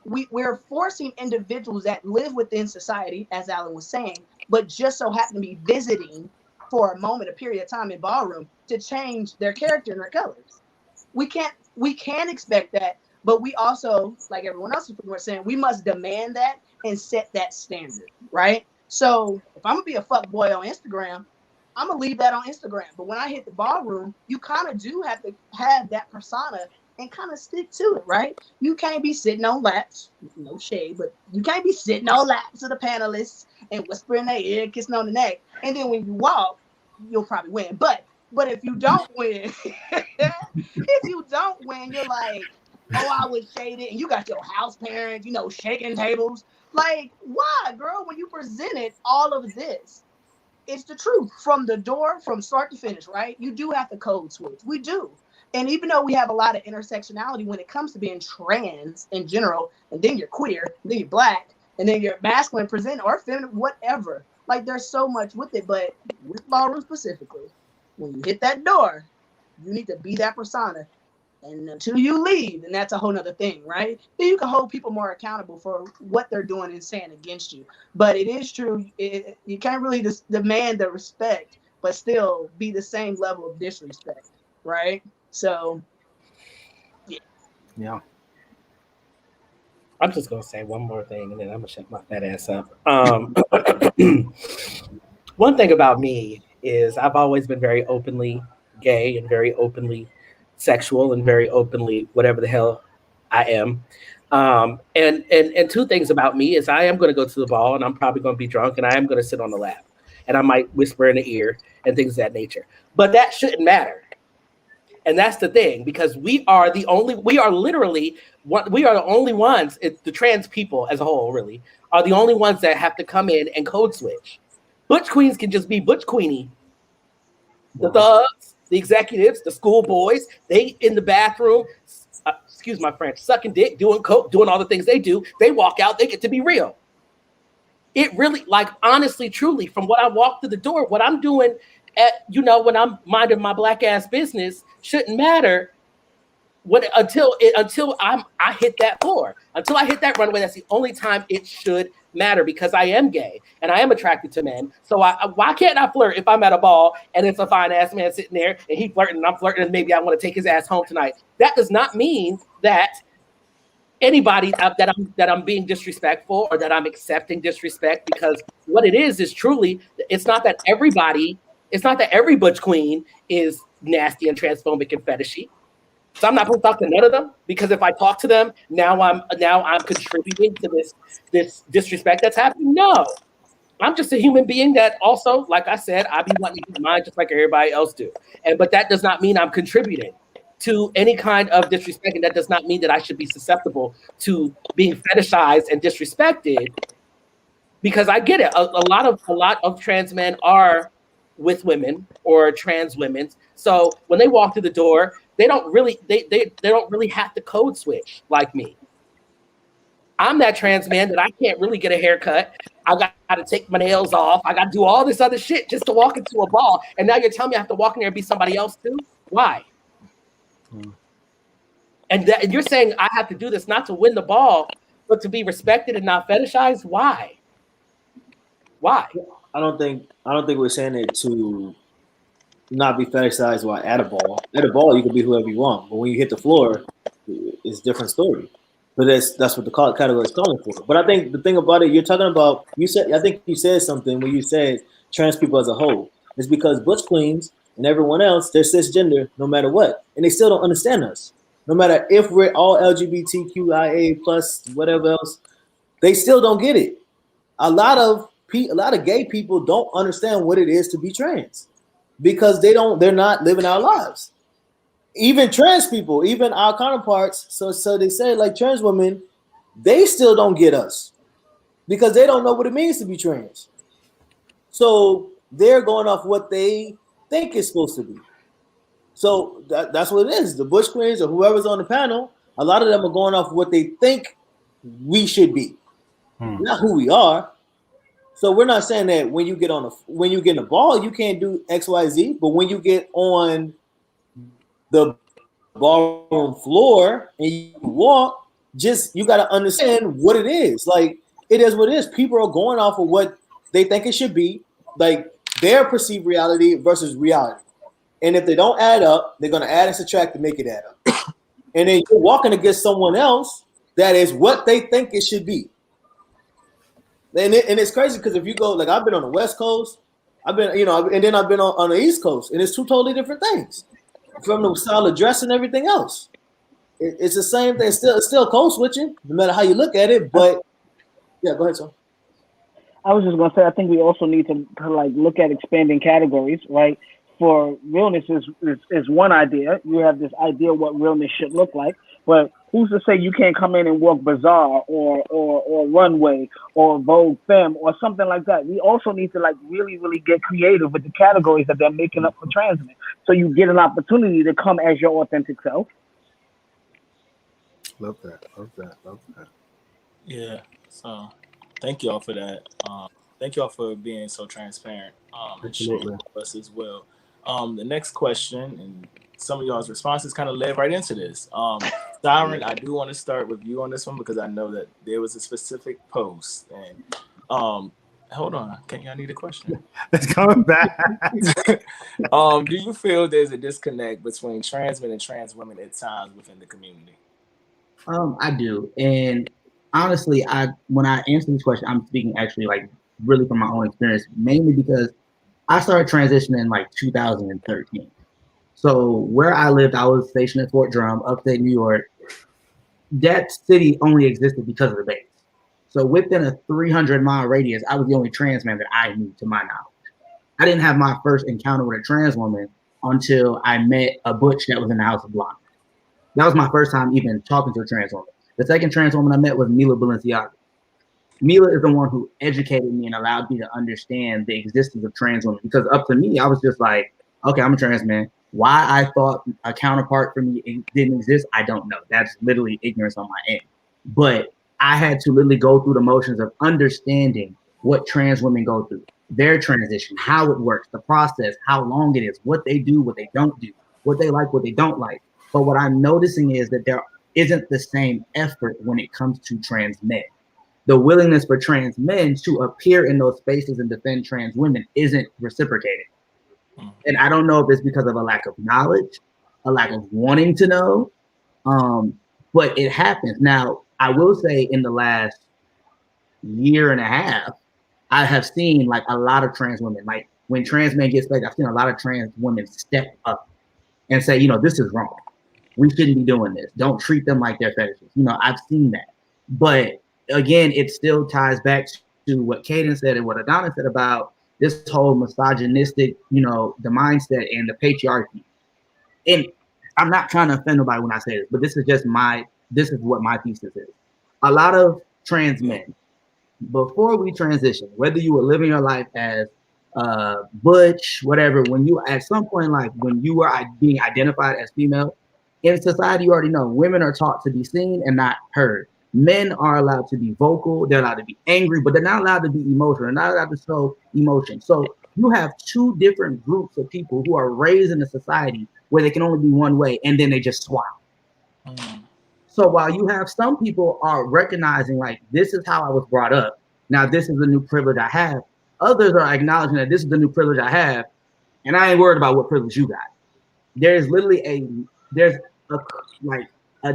we're forcing individuals that live within society, as Alan was saying, but just so happen to be visiting for a moment, a period of time in Ballroom to change their character and their colors. We can expect that, but we also, like everyone else is pretty much saying, we must demand that and set that standard, right? So if I'm gonna be a fuck boy on Instagram, I'm gonna leave that on Instagram. But when I hit the Ballroom, you kind of do have to have that persona and kind of stick to it, right? You can't be sitting on laps, no shade, but you can't be sitting on laps of the panelists and whispering their ear, kissing on the neck, and then when you walk, you'll probably win. But if you don't win, if you don't win, you're like, oh, I was shaded, and you got your house parents, shaking tables. Like, why, girl? When you presented all of this, it's the truth from the door, from start to finish, right? You do have to code switch. We do. And even though we have a lot of intersectionality when it comes to being trans in general, and then you're queer, and then you're black, and then you're masculine present or feminine, whatever. Like, there's so much with it. But with Ballroom specifically, when you hit that door, you need to be that persona. And until you leave, and that's a whole nother thing, right? Then you can hold people more accountable for what they're doing and saying against you. But it is true, you can't really demand the respect, but still be the same level of disrespect, right? So, Yeah. I'm just gonna say one more thing, and then I'm gonna shut my fat ass up. One thing about me is I've always been very openly gay and very openly sexual and very openly whatever the hell I am. And two things about me is I am going to go to the ball and I'm probably going to be drunk and I am going to sit on the lap and I might whisper in the ear and things of that nature. But that shouldn't matter. And that's the thing, because we are the only ones, the trans people as a whole really, are the only ones that have to come in and code switch. Butch queens can just be Butch Queenie. The thugs, the executives, the schoolboys, they in the bathroom, excuse my French, sucking dick, doing coke, doing all the things they do. They walk out, they get to be real. It really, like, honestly, truly, from what I walk through the door, what I'm doing when I'm minding my black ass business shouldn't matter until I hit that floor. Until I hit that runway, that's the only time it should matter, because I am gay and I am attracted to men. So why can't I flirt if I'm at a ball and it's a fine ass man sitting there and he flirting and I'm flirting and maybe I want to take his ass home tonight? That does not mean that anybody that I'm being disrespectful or that I'm accepting disrespect, because what it is truly, it's not that every Butch queen is nasty and transphobic and fetishy. So I'm not going to talk to none of them, because if I talk to them, now I'm contributing to this disrespect that's happening. No, I'm just a human being that also, like I said, I be wanting to do mine just like everybody else do. But that does not mean I'm contributing to any kind of disrespect, and that does not mean that I should be susceptible to being fetishized and disrespected. Because I get it, a lot of trans men are with women or trans women, so when they walk through the door, they don't really have to code switch like me. I'm that trans man that I can't really get a haircut. I got to take my nails off. I got to do all this other shit just to walk into a ball. And now you're telling me I have to walk in there and be somebody else too? Why? And you're saying I have to do this not to win the ball, but to be respected and not fetishized? Why? I don't think we're saying it to not be fetishized while at a ball. At a ball, you can be whoever you want, but when you hit the floor, it's a different story. But that's what the category is calling for. But I think the thing about it, you're talking about, I think you said something when you said trans people as a whole. It's because Butch queens and everyone else, they're cisgender no matter what, and they still don't understand us. No matter if we're all LGBTQIA plus whatever else, they still don't get it. A lot of gay people don't understand what it is to be trans because they're not living our lives. Even trans people, even our counterparts, so they say like trans women, they still don't get us because they don't know what it means to be trans. So they're going off what they think it's supposed to be. So that's what it is. The Bush Queens or whoever's on the panel, a lot of them are going off what they think we should be, not who we are. So we're not saying that when you get in the ball, you can't do X, Y, Z. But when you get on the ballroom floor and you walk, you got to understand what it is. Like it is what it is. People are going off of what they think it should be, like their perceived reality versus reality. And if they don't add up, they're going to add and subtract to make it add up. And then you're walking against someone else that is what they think it should be. And it's crazy because if you go, like I've been on the West Coast, and then I've been on the East Coast, and it's two totally different things from the style of dress and everything else. It's the same thing. It's still code switching, no matter how you look at it. But yeah, go ahead, son. I was just gonna say, I think we also need to like look at expanding categories, right? For realness is one idea. You have this idea what realness should look like, but who's to say you can't come in and walk Bazaar or Runway or Vogue Femme or something like that? We also need to like really, really get creative with the categories that they're making up for trans men, so you get an opportunity to come as your authentic self. Love that. Yeah. So thank y'all for that. Thank y'all for being so transparent. And sharing with us as well. The next question, and some of y'all's responses kind of led right into this. Siren, I do want to start with you on this one because I know that there was a specific post. And hold on, I need a question. It's coming back. Do you feel there's a disconnect between trans men and trans women at times within the community? I do, and honestly, when I answer this question, I'm speaking actually like really from my own experience, mainly because I started transitioning in like 2013. So where I lived, I was stationed at Fort Drum, upstate New York. That city only existed because of the base. So within a 300-mile radius, I was the only trans man that I knew, to my knowledge. I didn't have my first encounter with a trans woman until I met a butch that was in the House of Blonde. That was my first time even talking to a trans woman. The second trans woman I met was Mila Balenciaga. Mila is the one who educated me and allowed me to understand the existence of trans women, because up to me, I was just like, okay, I'm a trans man. Why I thought a counterpart for me didn't exist, I don't know. That's literally ignorance on my end. But I had to literally go through the motions of understanding what trans women go through, their transition, how it works, the process, how long it is, what they do, what they don't do, what they like, what they don't like. But what I'm noticing is that there isn't the same effort when it comes to trans men. The willingness for trans men to appear in those spaces and defend trans women isn't reciprocated. And I don't know if it's because of a lack of knowledge, a lack of wanting to know, but it happens. Now, I will say in the last year and a half, I have seen like a lot of trans women, like when trans men get spanked, I've seen a lot of trans women step up and say, this is wrong. We shouldn't be doing this. Don't treat them like they're fetishes. I've seen that. But again, it still ties back to what Kaden said and what Adonis said about this whole misogynistic, the mindset and the patriarchy. And I'm not trying to offend nobody when I say this, but this is what my thesis is. A lot of trans men, before we transition, whether you were living your life as butch, whatever, when you at some point, like when you were being identified as female, in society, you already know women are taught to be seen and not heard. Men are allowed to be vocal, they're allowed to be angry, but they're not allowed to be emotional, they're not allowed to show emotion. So you have two different groups of people who are raised in a society where they can only be one way, and then they just swap. So while you have some people are recognizing like, this is how I was brought up, now this is the new privilege I have, others are acknowledging that this is the new privilege I have, and I ain't worried about what privilege you got. There's literally a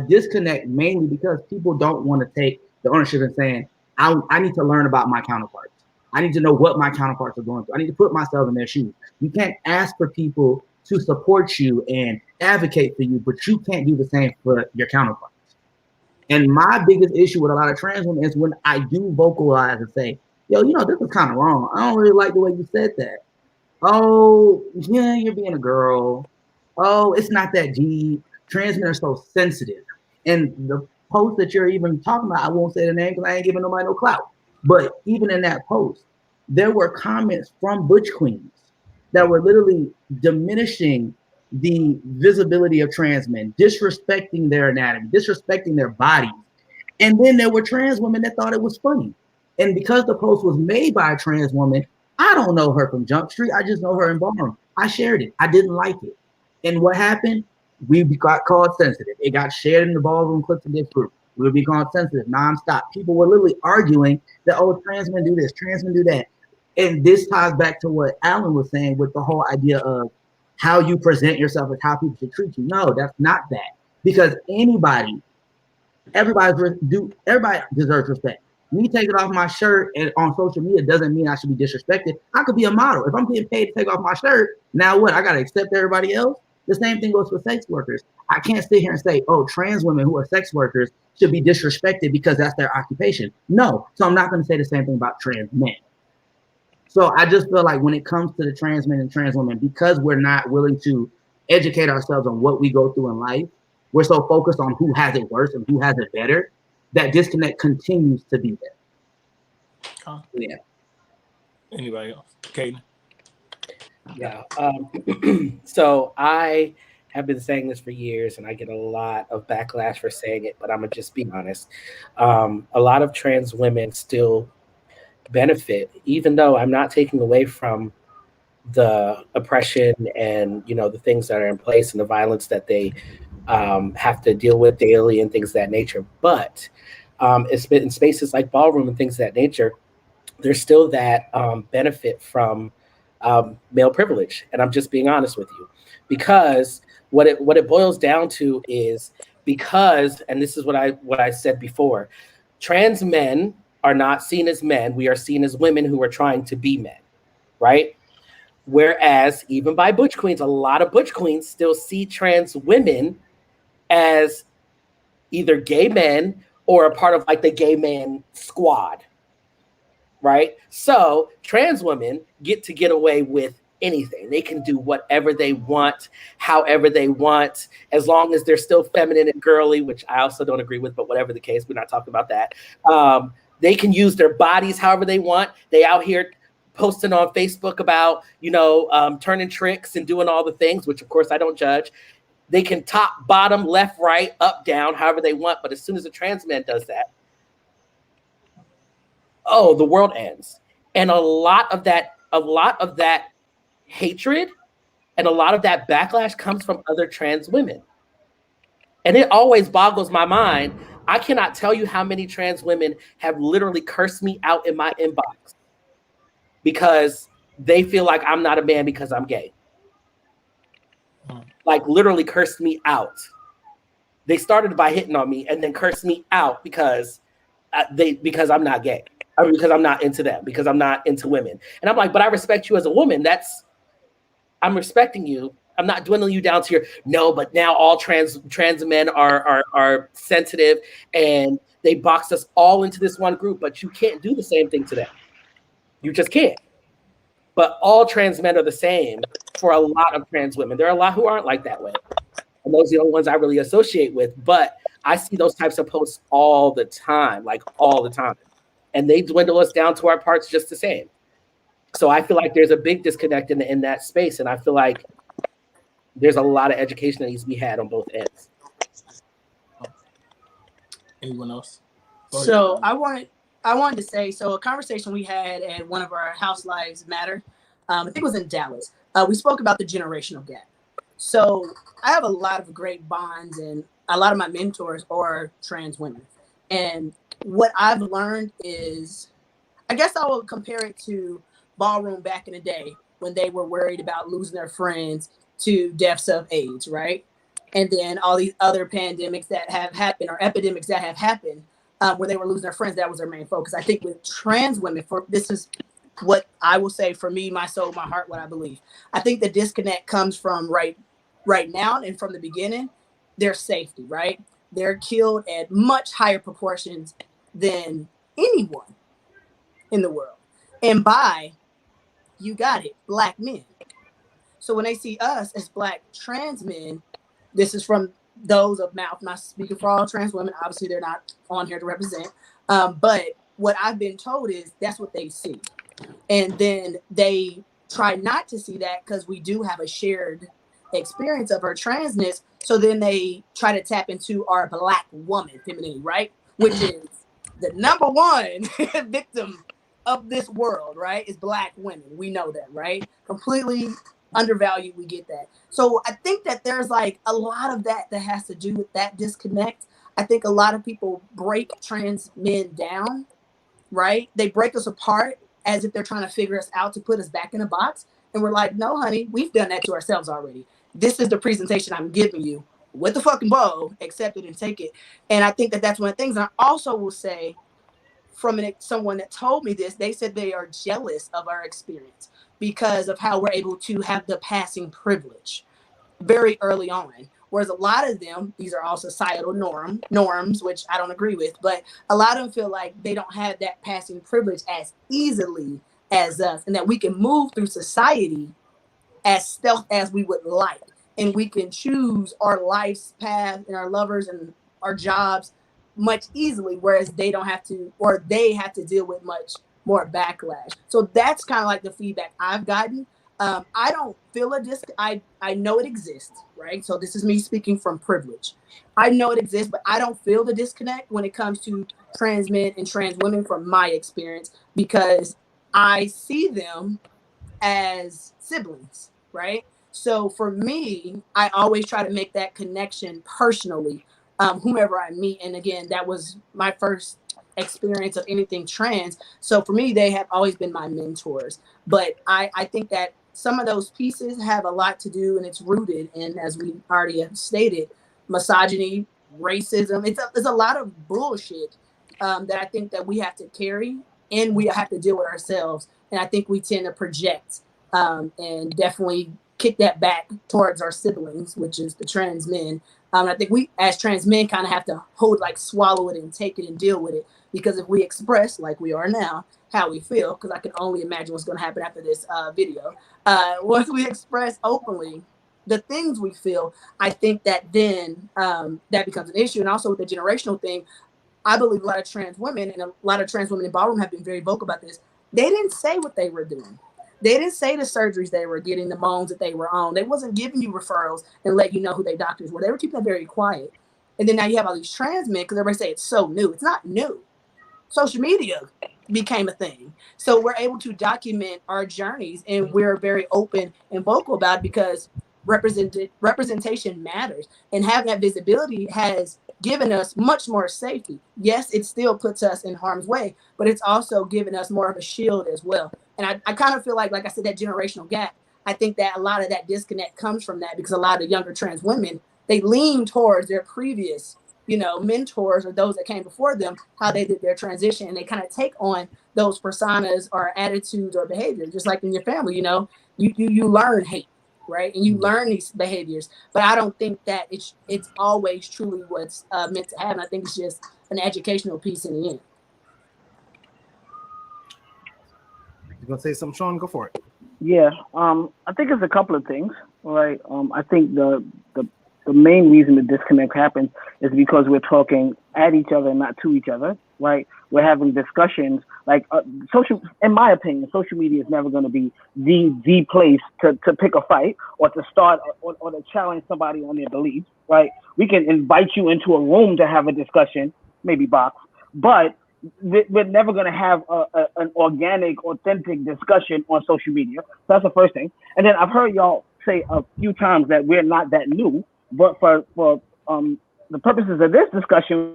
disconnect, mainly because people don't want to take the ownership and saying, I need to learn about my counterparts. I need to know what my counterparts are going through. I need to put myself in their shoes. You can't ask for people to support you and advocate for you, but you can't do the same for your counterparts. And my biggest issue with a lot of trans women is when I do vocalize and say, yo, this is kind of wrong. I don't really like the way you said that. Oh, yeah, you're being a girl. Oh, it's not that deep. Trans men are so sensitive. And the post that you're even talking about, I won't say the name because I ain't giving nobody no clout. But even in that post, there were comments from butch queens that were literally diminishing the visibility of trans men, disrespecting their anatomy, disrespecting their bodies. And then there were trans women that thought it was funny. And because the post was made by a trans woman, I don't know her from Jump Street. I just know her in Ballroom. I shared it. I didn't like it. And what happened? We got called sensitive. It got shared in the Ballroom clips in this group. We would be called sensitive nonstop. People were literally arguing that, oh, trans men do this, trans men do that. And this ties back to what Alan was saying with the whole idea of how you present yourself and how people should treat you. No, that's not that. Because everybody deserves respect. Me taking off my shirt and on social media doesn't mean I should be disrespected. I could be a model. If I'm getting paid to take off my shirt, now what? I got to accept everybody else? The same thing goes for sex workers. I can't sit here and say, oh, trans women who are sex workers should be disrespected because that's their occupation. No. So I'm not going to say the same thing about trans men. So I just feel like when it comes to the trans men and trans women, because we're not willing to educate ourselves on what we go through in life, we're so focused on who has it worse and who has it better, that disconnect continues to be there. Yeah. Anybody else? Kaden? Yeah. So I have been saying this for years, and I get a lot of backlash for saying it, but I'm gonna just be honest. A lot of trans women still benefit, even though I'm not taking away from the oppression and the things that are in place and the violence that they have to deal with daily and things of that nature. But it's been in spaces like Ballroom and things of that nature, there's still that benefit from male privilege. And I'm just being honest with you, because what it boils down to is and this is what I said before, trans men are not seen as men. We are seen as women who are trying to be men, right? Whereas even by butch queens, a lot of butch queens still see trans women as either gay men or a part of like the gay man squad, right? So trans women get to get away with anything. They can do whatever they want, however they want, as long as they're still feminine and girly, which I also don't agree with, but whatever the case, we're not talking about that. They can use their bodies however they want. They out here posting on Facebook about, turning tricks and doing all the things, which of course I don't judge. They can top, bottom, left, right, up, down, however they want. But as soon as a trans man does that, oh, the world ends. And a lot of that hatred and a lot of that backlash comes from other trans women. And it always boggles my mind. I cannot tell you how many trans women have literally cursed me out in my inbox because they feel like I'm not a man because I'm gay. Like literally cursed me out. They started by hitting on me and then cursed me out because I'm not gay. I mean, because I'm not into them, because I'm not into women. And I'm like, but I respect you as a woman. I'm respecting you. I'm not dwindling you down to your no, but now all trans men are sensitive and they box us all into this one group, but you can't do the same thing to them. You just can't. But all trans men are the same for a lot of trans women. There are a lot who aren't like that way. And those are the only ones I really associate with. But I see those types of posts all the time, like all the time. And they dwindle us down to our parts just the same. So I feel like there's a big disconnect in that space. And I feel like there's a lot of education that needs to be had on both ends. Anyone else? So I wanted to say, so a conversation we had at one of our House Lives Matter, I think it was in Dallas. We spoke about the generational gap. So I have a lot of great bonds, and a lot of my mentors are trans women. And what I've learned is, I guess I will compare it to Ballroom back in the day when they were worried about losing their friends to deaths of AIDS, right? And then all these other pandemics that have happened or epidemics that have happened where they were losing their friends, that was their main focus. I think with trans women, this is what I will say for me, my soul, my heart, what I believe. I think the disconnect comes from right now and from the beginning, their safety, right? They're killed at much higher proportions than anyone in the world. And by, you got it, Black men. So when they see us as Black trans men, this is from those of mouth, not speaking for all trans women. Obviously, they're not on here to represent. But what I've been told is that's what they see. And then they try not to see that because we do have a shared experience of our transness. So then they try to tap into our Black woman femininity, right? Which is the number one victim of this world, right? Is Black women. We know that, right? Completely undervalued. We get that. So I think that there's like a lot of that has to do with that disconnect. I think a lot of people break trans men down, right? They break us apart as if they're trying to figure us out to put us back in a box. And we're like, no, honey, we've done that to ourselves already. This is the presentation I'm giving you with the fucking bow, accept it and take it. And I think that that's one of the things. And I also will say from someone that told me this, they said they are jealous of our experience because of how we're able to have the passing privilege very early on. Whereas a lot of them, these are all societal norms, which I don't agree with, but a lot of them feel like they don't have that passing privilege as easily as us, and that we can move through society as stealth as we would like. And we can choose our life's path and our lovers and our jobs much easily, whereas they don't have to, or they have to deal with much more backlash. So that's kind of like the feedback I've gotten. I don't feel I know it exists, right? So this is me speaking from privilege. I know it exists, but I don't feel the disconnect when it comes to trans men and trans women from my experience, because I see them as siblings, right? So for me, I always try to make that connection personally, whomever I meet. And again, that was my first experience of anything trans. So for me, they have always been my mentors. But I think that some of those pieces have a lot to do, and it's rooted in, as we already have stated, misogyny, racism. It's a lot of bullshit that I think that we have to carry and we have to deal with ourselves. And I think we tend to project and definitely kick that back towards our siblings, which is the trans men. I think we, as trans men, kind of have to swallow it and take it and deal with it. Because if we express, like we are now, how we feel, because I can only imagine what's going to happen after this video. Once we express openly the things we feel, I think that then that becomes an issue. And also with the generational thing, I believe a lot of trans women and a lot of trans women in Ballroom have been very vocal about this. They didn't say what they were doing. They didn't say the surgeries they were getting, the moans that they were on. They wasn't giving you referrals and let you know who their doctors were. They were keeping that very quiet. And then now you have all these trans men, because everybody say it's so new. It's not new. Social media became a thing. So we're able to document our journeys, and we're very open and vocal about it, because representation matters. And having that visibility has given us much more safety. Yes, it still puts us in harm's way, but it's also given us more of a shield as well. And I kind of feel like I said, that generational gap, I think that a lot of that disconnect comes from that, because a lot of younger trans women, they lean towards their previous, mentors or those that came before them, how they did their transition, and they kind of take on those personas or attitudes or behaviors, just like in your family. You learn hate, right? And you learn these behaviors, but I don't think that it's always truly what's meant to happen. I think it's just an educational piece in the end. You gonna say something, Sean? Go for it. Yeah, I think it's a couple of things, right? I think the main reason the disconnect happens is because we're talking at each other, not to each other, right? We're having discussions like in my opinion, social media is never going to be the place to pick a fight or to start or to challenge somebody on their beliefs, right? We can invite you into a room to have a discussion, maybe box, but we're never going to have an organic, authentic discussion on social media. So that's the first thing. And then I've heard y'all say a few times that we're not that new, but for the purposes of this discussion,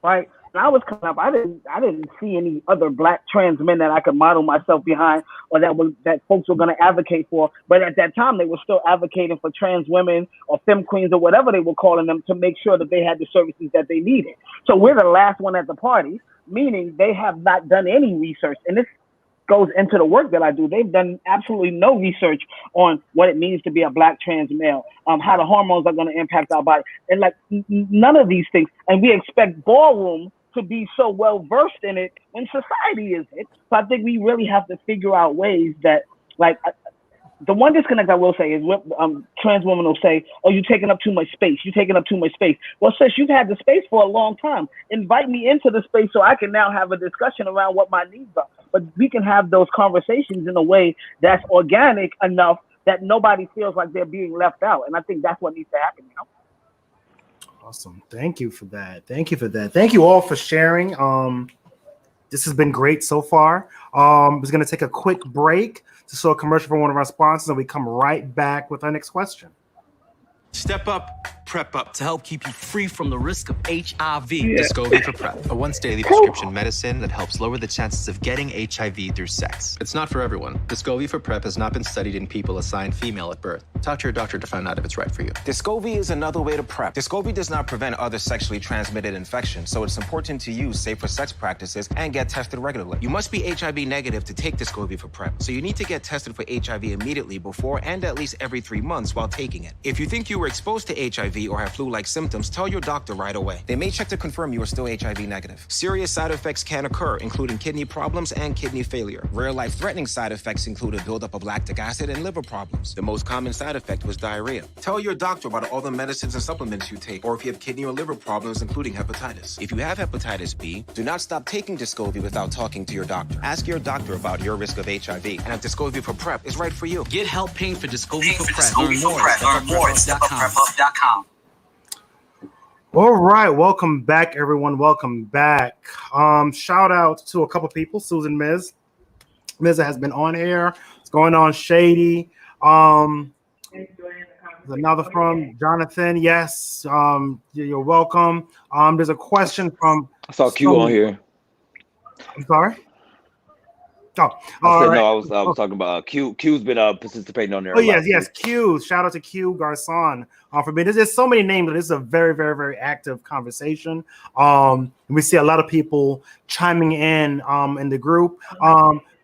right? When I was coming up, I didn't see any other Black trans men that I could model myself behind, or that folks were going to advocate for. But at that time, they were still advocating for trans women or femme queens or whatever they were calling them, to make sure that they had the services that they needed. So we're the last one at the party, meaning they have not done any research. And this goes into the work that I do. They've done absolutely no research on what it means to be a black trans male, how the hormones are going to impact our body, and like none of these things. And we expect Ballroom to be so well versed in it when society isn't. So I think we really have to figure out ways that, like, the one disconnect I will say is what trans women will say, oh, you're taking up too much space. You're taking up too much space. Well, sis, you've had the space for a long time. Invite me into the space so I can now have a discussion around what my needs are. But we can have those conversations in a way that's organic enough that nobody feels like they're being left out. And I think that's what needs to happen, you know? Awesome. Thank you for that. Thank you for that. Thank you all for sharing. This has been great so far. We're going to take a quick break to show a commercial from one of our sponsors, and we come right back with our next question. Step up, prep up to help keep you free from the risk of HIV. Descovy for PrEP, a once-daily prescription medicine that helps lower the chances of getting HIV through sex. It's not for everyone. Descovy for PrEP has not been studied in people assigned female at birth. Talk to your doctor to find out if it's right for you. Descovy is another way to PrEP. Descovy does not prevent other sexually transmitted infections, so it's important to use safer sex practices and get tested regularly. You must be HIV negative to take Descovy for PrEP, so you need to get tested for HIV immediately before and at least every 3 months while taking it. If you think you were exposed to HIV or have flu-like symptoms, tell your doctor right away. They may check to confirm you are still HIV negative. Serious side effects can occur, including kidney problems and kidney failure. Rare life-threatening side effects include a buildup of lactic acid and liver problems. The most common side effect was diarrhea. Tell your doctor about all the medicines and supplements you take, or if you have kidney or liver problems, including hepatitis. If you have hepatitis B, do not stop taking Descovy without talking to your doctor. Ask your doctor about your risk of HIV and if Descovy for PrEP is right for you. Get help paying for Descovy for PrEP. Learn more at StepUpPrep.com. All right, welcome back, everyone. Welcome back. Shout out to a couple people. Susan Miz has been on air. It's going on Shady. There's another from Jonathan. Yes, you're welcome. There's a question from. I saw Q on here. I'm sorry. Oh, I was talking about Q. Q's been participating on there. Oh yes. Q. Shout out to Q Garcon for me. There's so many names, but this is a very, very, very active conversation. We see a lot of people chiming in the group.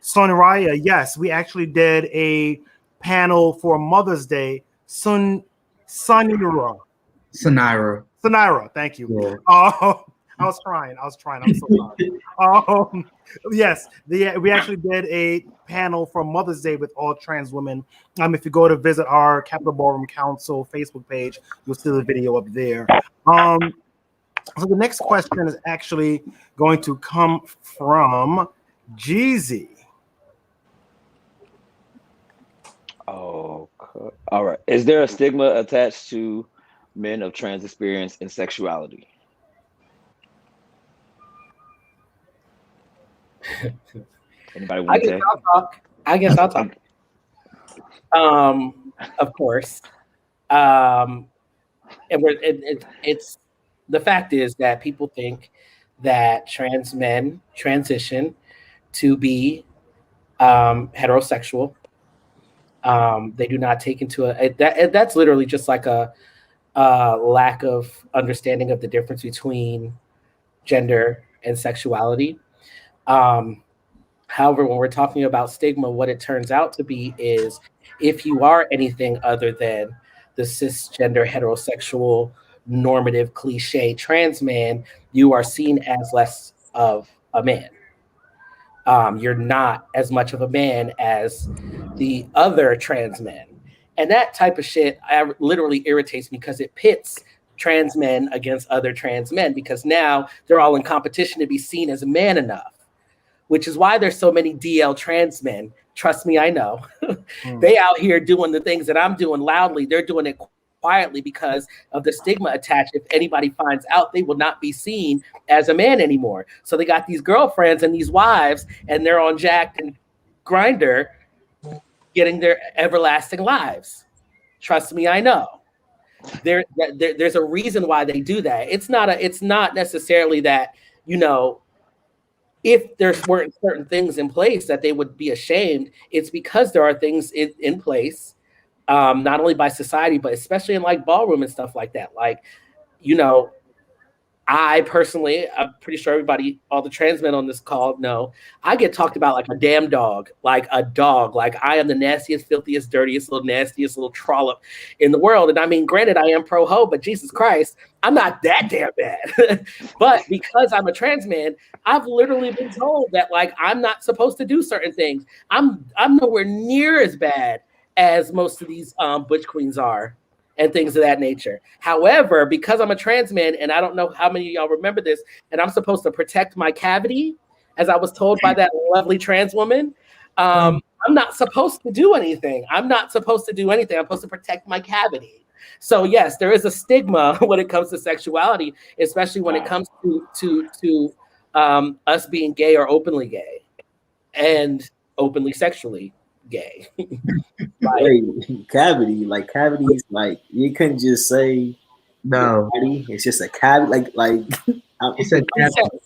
Sonia Raya, yes, we actually did a panel for Mother's Day. Sanira, thank you. Yeah. I was trying. I'm so sorry. Yes, we actually did a panel for Mother's Day with all trans women. If you go to visit our Capital Ballroom Council Facebook page, you'll see the video up there. So the next question is actually going to come from Jeezy. Oh, all right. Is there a stigma attached to men of trans experience and sexuality? Anybody want to say? I guess I'll talk. Of course. And it's the fact is that people think that trans men transition to be heterosexual. They do not take into that's literally just like a lack of understanding of the difference between gender and sexuality. However, when we're talking about stigma, what it turns out to be is if you are anything other than the cisgender, heterosexual, normative, cliche trans man, you are seen as less of a man. You're not as much of a man as the other trans men. And that type of shit literally irritates me because it pits trans men against other trans men because now they're all in competition to be seen as man enough. Which is why there's so many DL trans men. Trust me, I know. They out here doing the things that I'm doing loudly. They're doing it quietly because of the stigma attached. If anybody finds out, they will not be seen as a man anymore. So they got these girlfriends and these wives, and they're on Jacked and Grindr getting their everlasting lives. Trust me, I know. There's a reason why they do that. It's not necessarily that, if there weren't certain things in place that they would be ashamed, it's because there are things in place, not only by society, but especially in like ballroom and stuff like that. Like, I personally, I'm pretty sure everybody, all the trans men on this call know, I get talked about like a damn dog, like a dog. Like I am the nastiest, filthiest, dirtiest, little nastiest little trollop in the world. And I mean, granted, I am pro-ho, but Jesus Christ, I'm not that damn bad. But because I'm a trans man, I've literally been told that like I'm not supposed to do certain things. I'm nowhere near as bad as most of these butch queens are, and things of that nature. However, because I'm a trans man, and I don't know how many of y'all remember this, and I'm supposed to protect my cavity, as I was told by that lovely trans woman, I'm not supposed to do anything. I'm supposed to protect my cavity. So yes, there is a stigma when it comes to sexuality, especially when it comes to us being gay or openly gay and openly sexually gay. Cavity, like cavities, like you couldn't just say no. Cavity. It's just a cavity, like It's a cavity.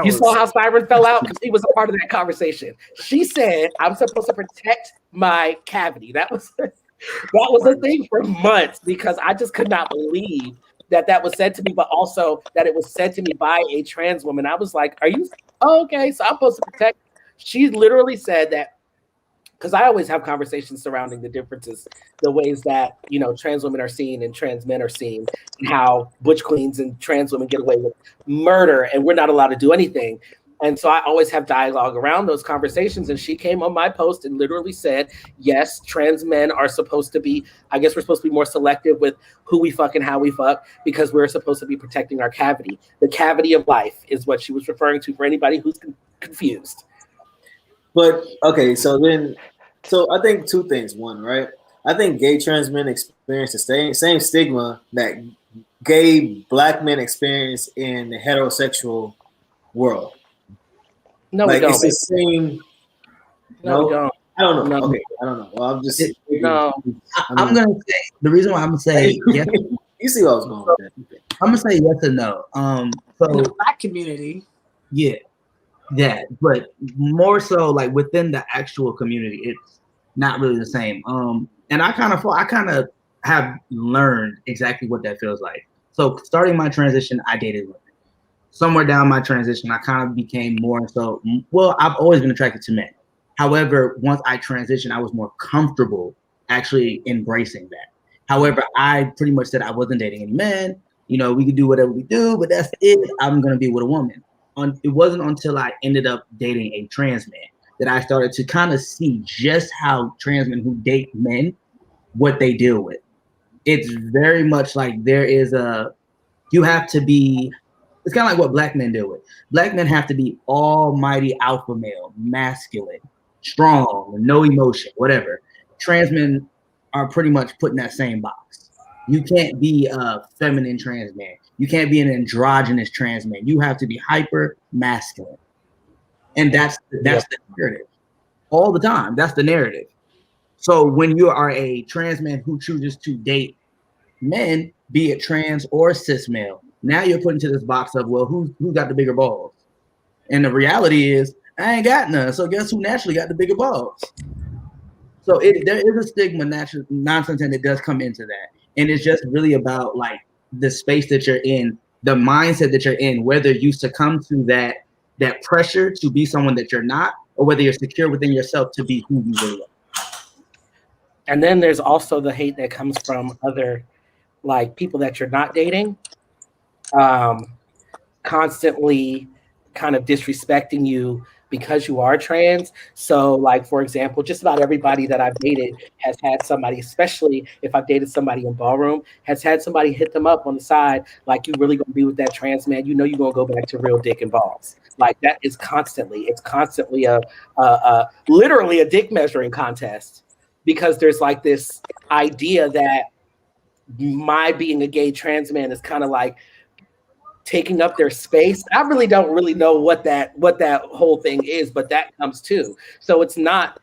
You saw how Siren fell out because he was a part of that conversation. She said, "I'm supposed to protect my cavity." That was a thing for months because I just could not believe that was said to me, but also that it was said to me by a trans woman. I was like, "Are you okay?" So I'm supposed to protect. She literally said that. Because I always have conversations surrounding the differences, the ways that, you know, trans women are seen and trans men are seen, and how butch queens and trans women get away with murder and we're not allowed to do anything. And so I always have dialogue around those conversations. And she came on my post and literally said, yes, trans men are supposed to be, I guess we're supposed to be more selective with who we fuck and how we fuck because we're supposed to be protecting our cavity. The cavity of life is what she was referring to for anybody who's confused. But okay, so I think two things. One, right? I think gay trans men experience the same stigma that gay black men experience in the heterosexual world. No, like we don't. It's the same. No, we don't. I don't know. No. Okay, I don't know. Well, I'm just. No. I'm gonna say the reason why I'm gonna say yes. You see what I was going with that. I'm gonna say yes and no. So in the black community. Yeah. That, but more so like within the actual community, it's not really the same. And I kind of have learned exactly what that feels like. So starting my transition, I dated women. Somewhere down my transition, I kind of became more so. Well, I've always been attracted to men. However, once I transitioned, I was more comfortable actually embracing that. However, I pretty much said I wasn't dating any men. You know, we can do whatever we do, but that's it. I'm gonna be with a woman. It wasn't until I ended up dating a trans man that I started to kind of see just how trans men who date men, what they deal with. It's very much like you have to be, it's kind of like what black men deal with. Black men have to be almighty alpha male, masculine, strong, no emotion, whatever. Trans men are pretty much put in that same box. You can't be a feminine trans man. You can't be an androgynous trans man. You have to be hyper masculine. And that's the narrative. All the time. That's the narrative. So when you are a trans man who chooses to date men, be it trans or cis male, now you're put into this box of, well, who got the bigger balls? And the reality is, I ain't got none. So guess who naturally got the bigger balls? So there is a stigma, nonsense, and it does come into that. And it's just really about like the space that you're in, the mindset that you're in, whether you succumb to that pressure to be someone that you're not, or whether you're secure within yourself to be who you really are. And then there's also the hate that comes from other like people that you're not dating, constantly kind of disrespecting you because you are trans. So like, for example, just about everybody that I've dated has had somebody, especially if I've dated somebody in Ballroom, has had somebody hit them up on the side, like, you really gonna be with that trans man? You know you're gonna go back to real dick and balls. Like that is constantly a literally a dick measuring contest, because there's like this idea that my being a gay trans man is kind of like taking up their space. I really don't know what that whole thing is, but that comes too. So it's not,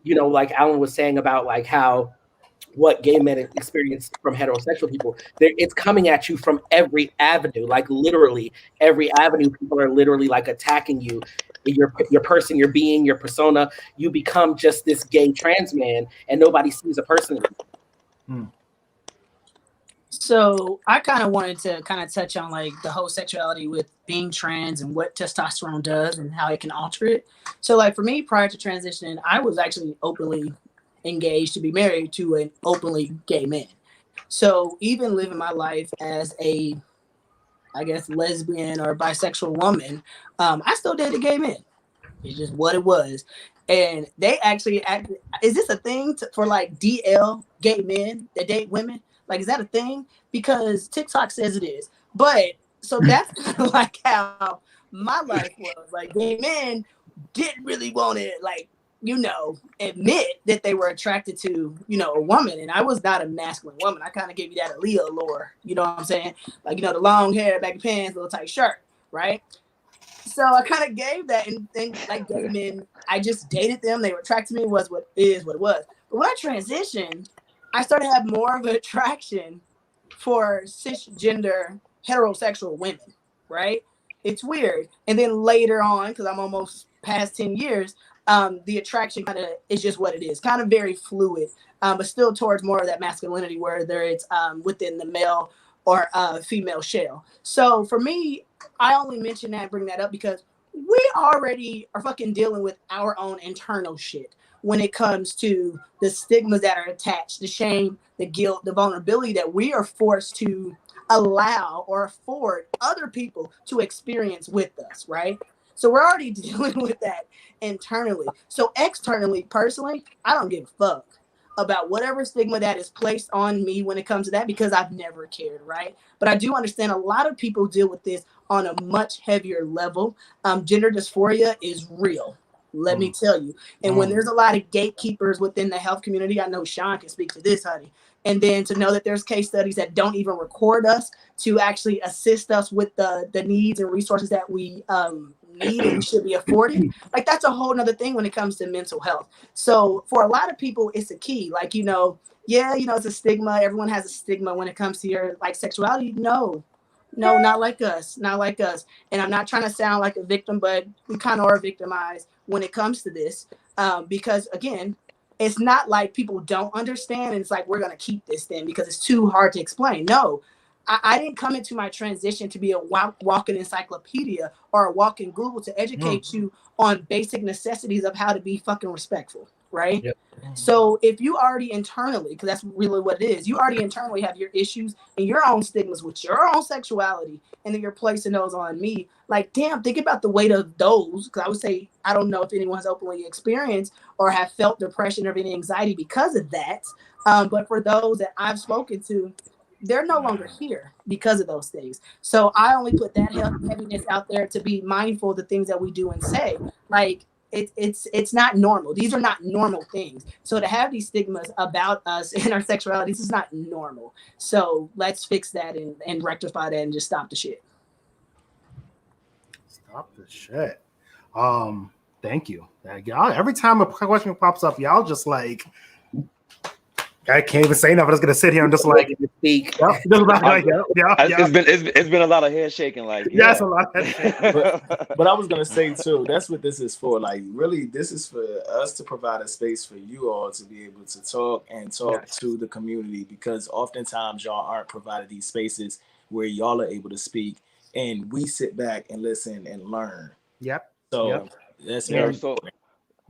you know, like Alan was saying about like how what gay men experience from heterosexual people, it's coming at you from every avenue, like literally every avenue. People are literally like attacking you, your person, your being, your persona. You become just this gay trans man and nobody sees a person anymore. So I kind of wanted to kind of touch on like the whole sexuality with being trans and what testosterone does and how it can alter it. So like for me, prior to transitioning, I was actually openly engaged to be married to an openly gay man. So even living my life as a, I guess, lesbian or bisexual woman, I still dated gay men. It's just what it was. And they actually is this a thing for like DL gay men that date women? Like, is that a thing? Because TikTok says it is. But so that's kind of like how my life was. Like, gay men didn't really want to, like, admit that they were attracted to, a woman. And I was not a masculine woman. I kind of gave you that Aaliyah allure. You know what I'm saying? Like, the long hair, baggy pants, little tight shirt, right? So I kind of gave that, and like gay men, I just dated them. They were attracted to me. Was what it was. But when I transitioned, I started to have more of an attraction for cisgender heterosexual women. Right? It's weird. And then later on, because I'm almost past 10 years, the attraction kind of is just what it is. Kind of very fluid, but still towards more of that masculinity, whether it's within the male or female shell. So for me, I only mention that and bring that up because we already are fucking dealing with our own internal shit when it comes to the stigmas that are attached, the shame, the guilt, the vulnerability that we are forced to allow or afford other people to experience with us, right? So we're already dealing with that internally. So externally, personally, I don't give a fuck about whatever stigma that is placed on me when it comes to that because I've never cared, right? But I do understand a lot of people deal with this on a much heavier level. Gender dysphoria is real, let me tell you. And when there's a lot of gatekeepers within the health community, I know Sean can speak to this, honey. And then to know that there's case studies that don't even record us to actually assist us with the needs and resources that we need and we should be afforded. Like that's a whole nother thing when it comes to mental health. So for a lot of people, it's a key. Like, it's a stigma. Everyone has a stigma when it comes to your like sexuality. No, not like us. Not like us. And I'm not trying to sound like a victim, but we kind of are victimized when it comes to this. Because again, it's not like people don't understand. And it's like, we're going to keep this thing because it's too hard to explain. No, I didn't come into my transition to be a walking encyclopedia or a walking Google to educate you on basic necessities of how to be fucking respectful, right? Yep. So if you already internally, because that's really what it is, you already internally have your issues and your own stigmas with your own sexuality, and then you're placing those on me. Like, damn, think about the weight of those. Because I would say, I don't know if anyone's openly experienced or have felt depression or any anxiety because of that. But for those that I've spoken to, they're no longer here because of those things. So I only put that heaviness out there to be mindful of the things that we do and say. Like it's not normal. These are not normal things. So to have these stigmas about us and our sexuality, this is not normal. So let's fix that and rectify that and just stop the shit. Stop the shit. Thank you. Y'all, every time a question pops up, y'all just like I can't even say enough. I'm just gonna sit here and just like speak. It's been a lot of head shaking. Like yes, a lot of head shaking. But I was gonna say too, that's what this is for. Like really, this is for us to provide a space for you all to be able to talk to the community, because oftentimes y'all aren't provided these spaces where y'all are able to speak and we sit back and listen and learn. Yep. So that's very important.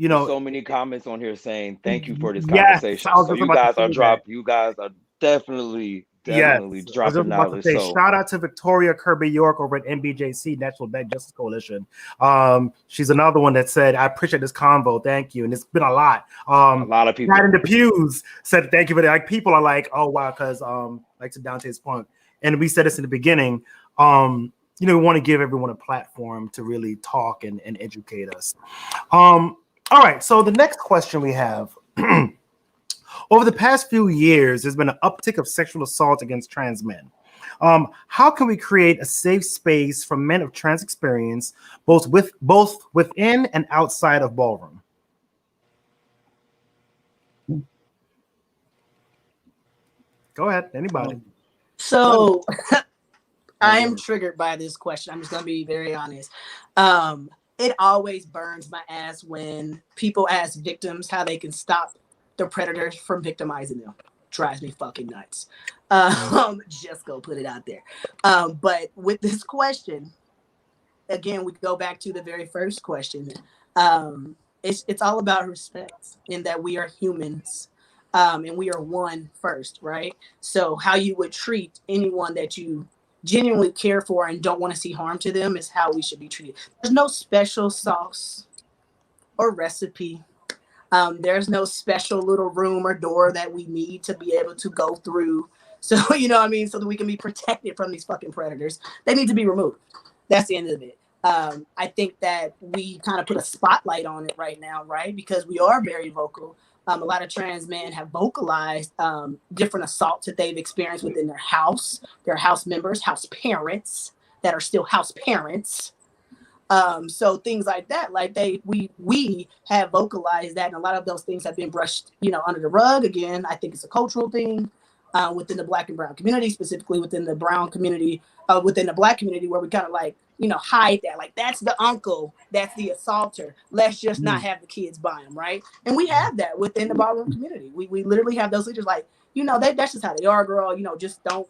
So many comments on here saying thank you for this conversation. So you guys are definitely dropping knowledge. So shout out to Victoria Kirby York over at NBJC, National Black Justice Coalition. She's another one that said, I appreciate this convo. Thank you. And it's been a lot. A lot of people in the pews said thank you for that. Like people are like, oh wow, because like to Dante's point. And we said this in the beginning. We want to give everyone a platform to really talk and educate us. All right, so the next question we have. Over the past few years, there's been an uptick of sexual assault against trans men. How can we create a safe space for men of trans experience, both within and outside of Ballroom? Go ahead, anybody. So I am triggered by this question. I'm just going to be very honest. It always burns my ass when people ask victims how they can stop the predators from victimizing them. drives me fucking nuts. Just go put it out there. But with this question, again, we go back to the very first question. It's all about respect, in that we are humans, and we are one first, right? So how you would treat anyone that you genuinely care for and don't want to see harm to them is how we should be treated. There's no special sauce or recipe. There's no special little room or door that we need to be able to go through. So, you know what I mean? So that we can be protected from these fucking predators. They need to be removed. That's the end of it. I think that we kind of put a spotlight on it right now, right? Because we are very vocal. A lot of trans men have vocalized different assaults that they've experienced within their house members, house parents that are still house parents. So things like that, like we have vocalized that, and a lot of those things have been brushed, under the rug. Again, I think it's a cultural thing within the Black and brown community, specifically within the brown community, within the Black community, where we kind of like, hide that. Like, that's the uncle, that's the assaulter. Let's just not have the kids buy them, right? And we have that within the ballroom community. We literally have those leaders like, that's just how they are, girl. Just don't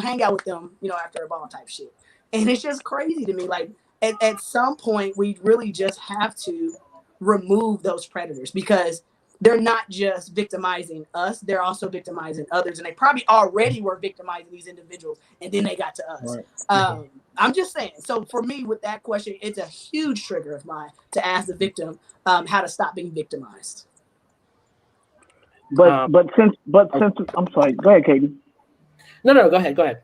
hang out with them, after a ball type shit. And it's just crazy to me, like. At some point, we really just have to remove those predators, because they're not just victimizing us, they're also victimizing others. And they probably already were victimizing these individuals, and then they got to us. Right. I'm just saying. So for me, with that question, it's a huge trigger of mine to ask the victim how to stop being victimized. But since I'm sorry, go ahead, Katie. No, go ahead.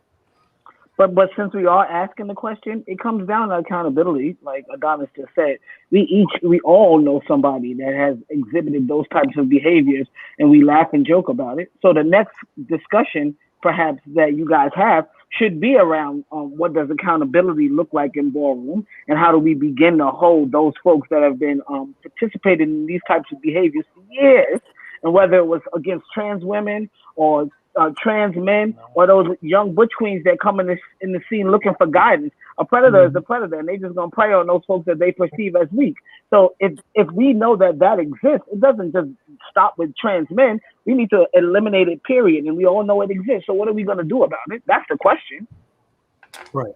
But since we are asking the question, it comes down to accountability. Like Adonis just said, we all know somebody that has exhibited those types of behaviors, and we laugh and joke about it. So the next discussion, perhaps, that you guys have should be around what does accountability look like in ballroom, and how do we begin to hold those folks that have been participating in these types of behaviors for years, and whether it was against trans women or trans men, or those young butch queens that come in the scene looking for guidance. A predator is a predator, and they just gonna prey on those folks that they perceive as weak. So if we know that exists, it doesn't just stop with trans men. We need to eliminate it, period. And we all know it exists. So what are we gonna do about it? That's the question. Right.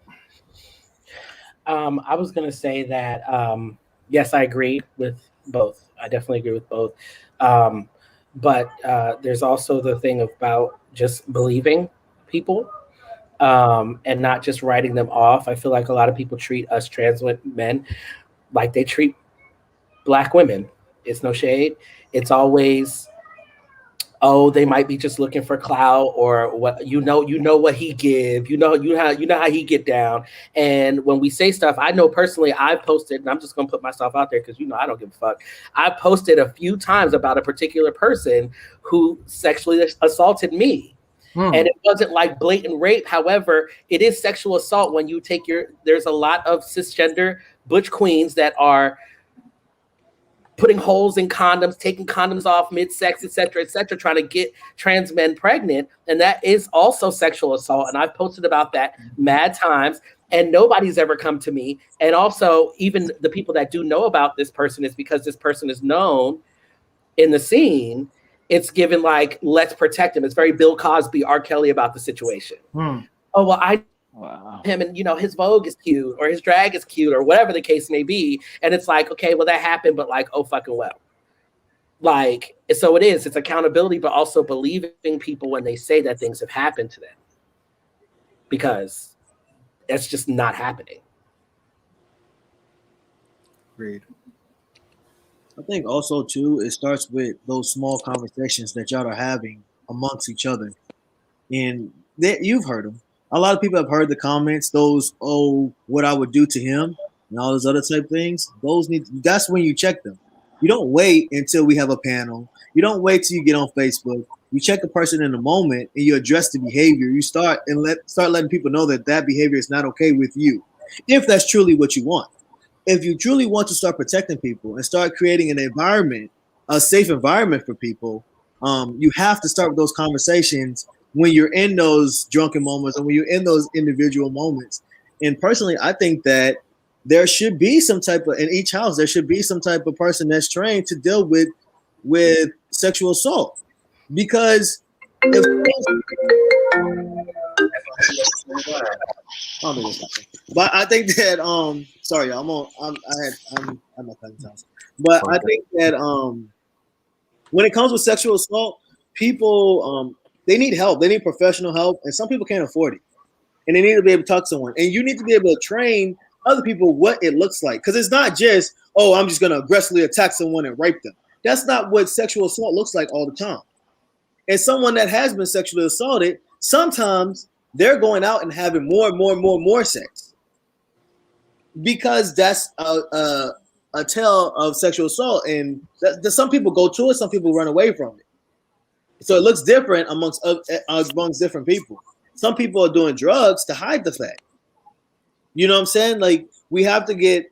I was gonna say that yes, I agree with both. I definitely agree with both. But there's also the thing about just believing people and not just writing them off. I feel like a lot of people treat us trans men like they treat Black women. It's no shade. It's always, they might be just looking for clout, or what what he give, you know how he get down. And when we say stuff, I know personally, I've posted, and I'm just gonna put myself out there because I don't give a fuck. I posted a few times about a particular person who sexually assaulted me. And it wasn't like blatant rape. However, it is sexual assault when you take there's a lot of cisgender butch queens that are putting holes in condoms, taking condoms off mid-sex, et cetera, trying to get trans men pregnant. And that is also sexual assault. And I've posted about that mad times, and nobody's ever come to me. And also, even the people that do know about this person is because this person is known in the scene. It's given like, let's protect him. It's very Bill Cosby, R. Kelly about the situation. Oh, well, him, and his Vogue is cute, or his drag is cute, or whatever the case may be. And it's like, okay, well, that happened, but like, oh fucking well. Like, so it's accountability, but also believing people when they say that things have happened to them, because that's just not happening. Agreed. I think also too, it starts with those small conversations that y'all are having amongst each other, and you've heard them. A lot of people have heard the comments, those, what I would do to him and all those other type things. That's when you check them. You don't wait until we have a panel. You don't wait till you get on Facebook. You check a person in the moment and you address the behavior. You start letting people know that behavior is not okay with you, if that's truly what you want. If you truly want to start protecting people and start creating an environment, a safe environment for people, you have to start with those conversations when you're in those drunken moments, and when you're in those individual moments. And personally, I think that there should be some type of, in each house, there should be some type of person that's trained to deal with sexual assault. Because But I think that sorry, I'm at my cousin's house. But I think that when it comes with sexual assault, people they need help. They need professional help, and some people can't afford it. And they need to be able to talk to someone. And you need to be able to train other people what it looks like. Because it's not just, oh, I'm just gonna aggressively attack someone and rape them. That's not what sexual assault looks like all the time. And someone that has been sexually assaulted, sometimes they're going out and having more sex. Because that's a tale of sexual assault. And some people go to it, some people run away from it. So it looks different amongst different people. Some people are doing drugs to hide the fact. You know what I'm saying? Like, we have to get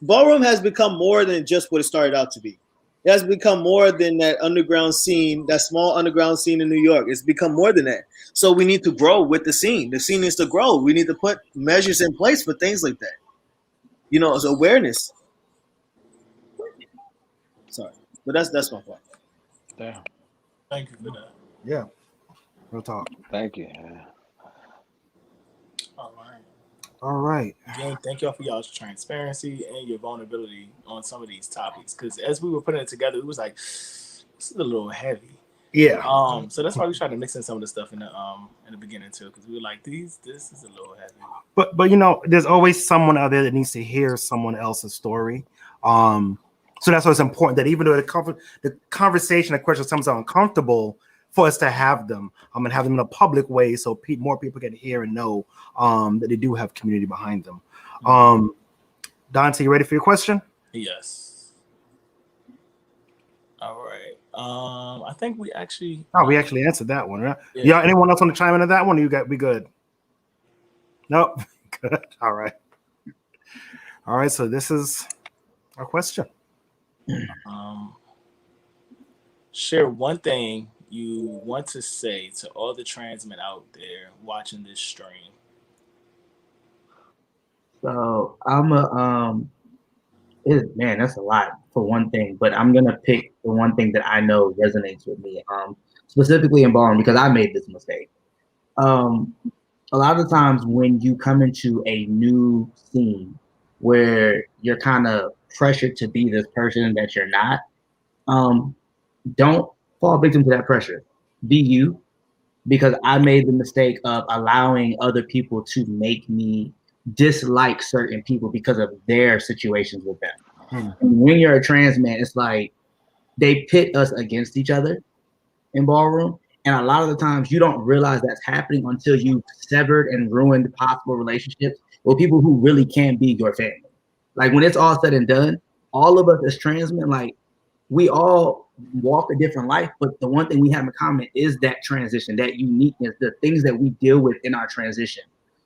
Ballroom has become more than just what it started out to be. It has become more than that underground scene, that small underground scene in New York. It's become more than that. So we need to grow with the scene. The scene needs to grow. We need to put measures in place for things like that. You know, it's awareness. Sorry, but that's my point. Damn. Thank you for that. Yeah. Real talk. Thank you. All right. Again, thank y'all for y'all's transparency and your vulnerability on some of these topics. Because as we were putting it together, it was like, this is a little heavy. Yeah. So that's why we tried to mix in some of the stuff in the beginning too, because we were like, this is a little heavy. But you know, there's always someone out there that needs to hear someone else's story. So that's why it's important that even though the conversation, the question sometimes are uncomfortable, for us to have them and have them in a public way, so more people can hear and know that they do have community behind them. Dante, you ready for your question? Yes. All right. I think we actually. We actually answered that one, right? Yeah. Anyone else want to chime into that one? Or we good? Nope. Good. All right. All right. So this is our question. Share one thing you want to say to all the trans men out there watching this stream. So I'm man, that's a lot for one thing, but I'm gonna pick the one thing that I know resonates with me, specifically in Ballroom, because I made this mistake. A lot of the times when you come into a new scene where you're kind of pressured to be this person that you're not, don't fall victim to that pressure. Be you, because I made the mistake of allowing other people to make me dislike certain people because of their situations with them. And when you're a trans man, it's like they pit us against each other in Ballroom. And a lot of the times you don't realize that's happening until you've severed and ruined possible relationships with people who really can be your family. Like, when it's all said and done, all of us as trans men, like, we all walk a different life, but the one thing we have in common is that transition, that uniqueness, the things that we deal with in our transition.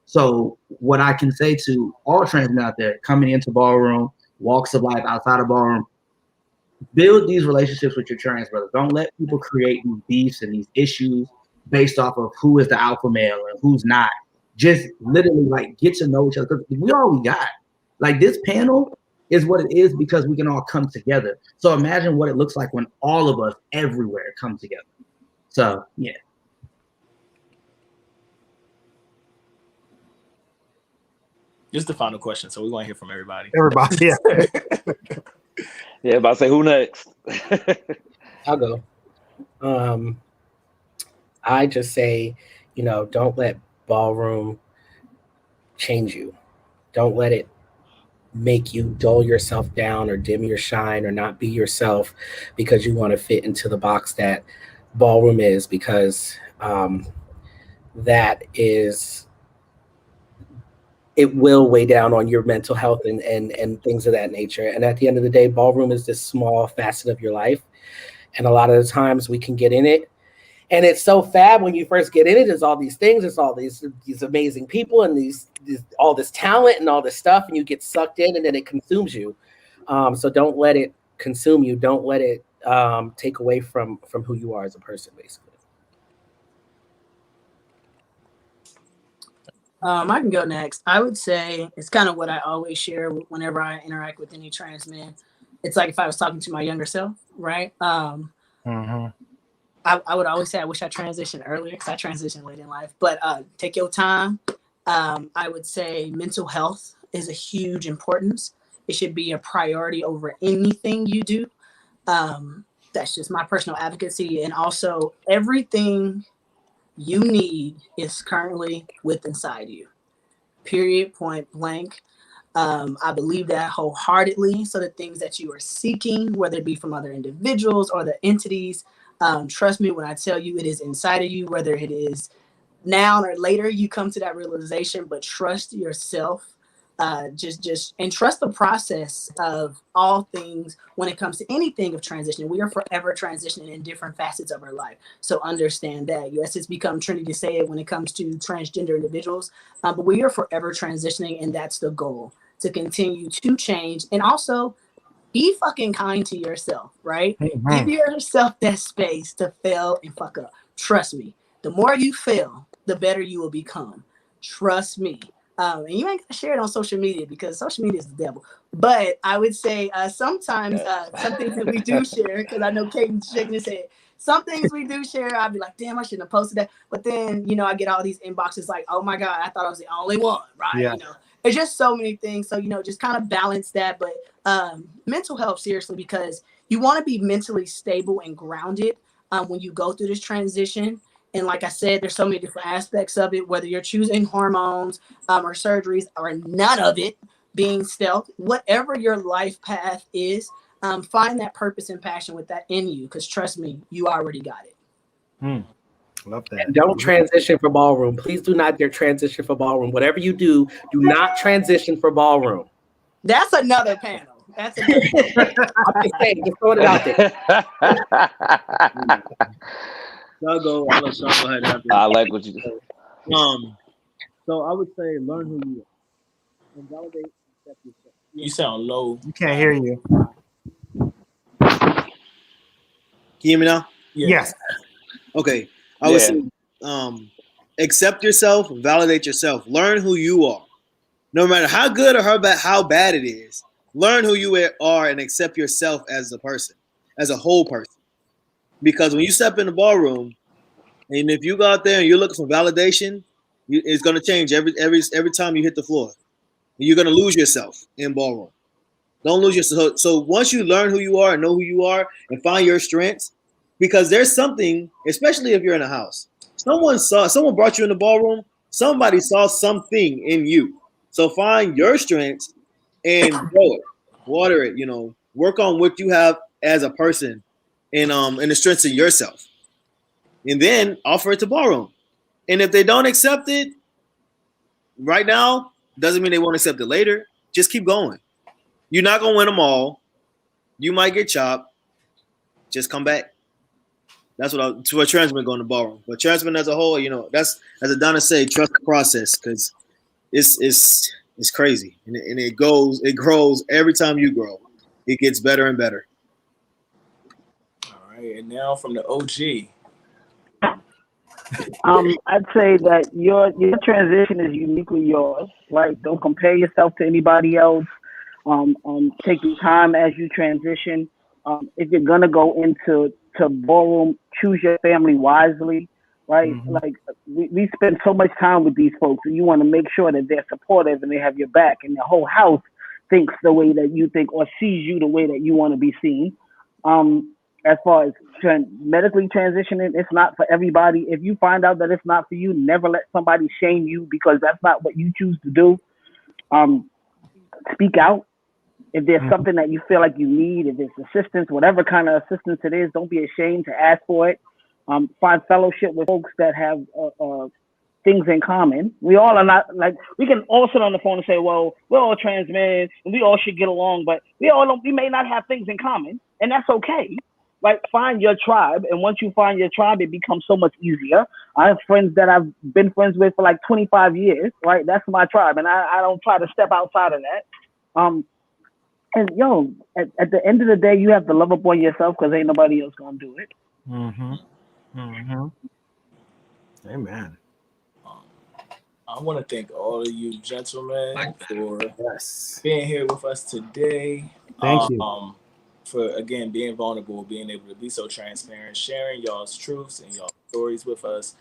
So what I can say to all trans men out there coming into Ballroom, walks of life outside of Ballroom, build these relationships with your trans brothers. Don't let people create these beefs and these issues based off of who is the alpha male and who's not. Just literally, like, get to know each other, because we all we got. Like, this panel is what it is because we can all come together. So imagine what it looks like when all of us everywhere come together. So, yeah. This is the final question, so we want to hear from everybody. Everybody, yeah. Yeah, about to say, who next? I'll go. I just say, don't let Ballroom change you. Don't let it make you dull yourself down or dim your shine or not be yourself because you want to fit into the box that Ballroom is, because it will weigh down on your mental health and things of that nature. And at the end of the day, Ballroom is this small facet of your life. And a lot of the times we can get in it, and it's so fab when you first get in it. There's all these things, there's all these amazing people and all this talent and all this stuff, and you get sucked in, and then it consumes you. So don't let it consume you. Don't let it take away from who you are as a person, basically. I can go next. I would say it's kind of what I always share whenever I interact with any trans man. It's like if I was talking to my younger self, right? I would always say I wish I transitioned earlier because I transitioned late in life. But take your time. I would say mental health is a huge importance. It should be a priority over anything you do. That's just my personal advocacy. And also, everything you need is currently within inside you. Period, point blank. I believe that wholeheartedly. So the things that you are seeking, whether it be from other individuals or the entities, trust me when I tell you it is inside of you, whether it is now or later you come to that realization, but trust yourself. Just and trust the process of all things when it comes to anything of transition. We are forever transitioning in different facets of our life. So understand that. Yes, it's become trendy to say it when it comes to transgender individuals, but we are forever transitioning, and that's the goal, to continue to change. And also be fucking kind to yourself, right? Mm-hmm. Give yourself that space to fail and fuck up. Trust me. The more you fail, the better you will become. Trust me. And you ain't gonna share it on social media because social media is the devil. But I would say sometimes some things that we do share, because I know Kaden's shaking his head. Some things we do share, I'd be like, damn, I shouldn't have posted that. But then, I get all these inboxes like, oh my God, I thought I was the only one, right? Yeah. It's just so many things. So, just kind of balance that. But mental health, seriously, because you want to be mentally stable and grounded when you go through this transition. And like I said, there's so many different aspects of it, whether you're choosing hormones or surgeries or none of it, being stealth, whatever your life path is, find that purpose and passion with that in you. Because trust me, you already got it. Love that. And don't transition for ballroom. Please do not transition for ballroom. Whatever you do not transition for ballroom. That's another panel. That's another panel. I'm just saying, just throwing it out there. I'll go ahead after. I like what you just So I would say learn who you are and validate and accept yourself. You sound low. You can't hear you. Can you hear me now? Yes. Okay. I would say accept yourself, validate yourself, learn who you are. No matter how good or how bad it is, learn who you are and accept yourself as a person, as a whole person. Because when you step in the ballroom, and if you go out there and you're looking for validation, it's going to change every time you hit the floor. You're going to lose yourself in ballroom. Don't lose yourself. So once you learn who you are and know who you are and find your strengths, because there's something, especially if you're in a house, someone brought you in the ballroom, somebody saw something in you. So find your strengths and grow it, water it, work on what you have as a person and the strengths of yourself. And then offer it to ballroom. And if they don't accept it right now, doesn't mean they won't accept it later. Just keep going. You're not going to win them all. You might get chopped. Just come back. That's to a transman going to ballroom. But transman as a whole, that's, as Adonis say, trust the process because it's crazy. And it grows every time you grow. It gets better and better. All right. And now from the OG. I'd say that your transition is uniquely yours. Right? Don't compare yourself to anybody else. Take your time as you transition. If you're gonna go into ballroom, choose your family wisely. Right? Mm-hmm. Like we spend so much time with these folks, and you want to make sure that they're supportive and they have your back, and the whole house thinks the way that you think or sees you the way that you want to be seen. As far as medically transitioning, it's not for everybody. If you find out that it's not for you, never let somebody shame you because that's not what you choose to do. Speak out. If there's something that you feel like you need, if it's assistance, whatever kind of assistance it is, don't be ashamed to ask for it. Find fellowship with folks that have things in common. We all are not we can all sit on the phone and say, well, we're all trans men and we all should get along, but we may not have things in common, and that's okay. Like, find your tribe, and once you find your tribe, it becomes so much easier. I have friends that I've been friends with for like 25 years, right? That's my tribe, and I don't try to step outside of that. And at the end of the day, you have to love up on yourself because ain't nobody else gonna do it. Amen. I want to thank all of you gentlemen for being here with us today. Thank you. for again being vulnerable, being able to be so transparent, sharing y'all's truths and y'all stories with us.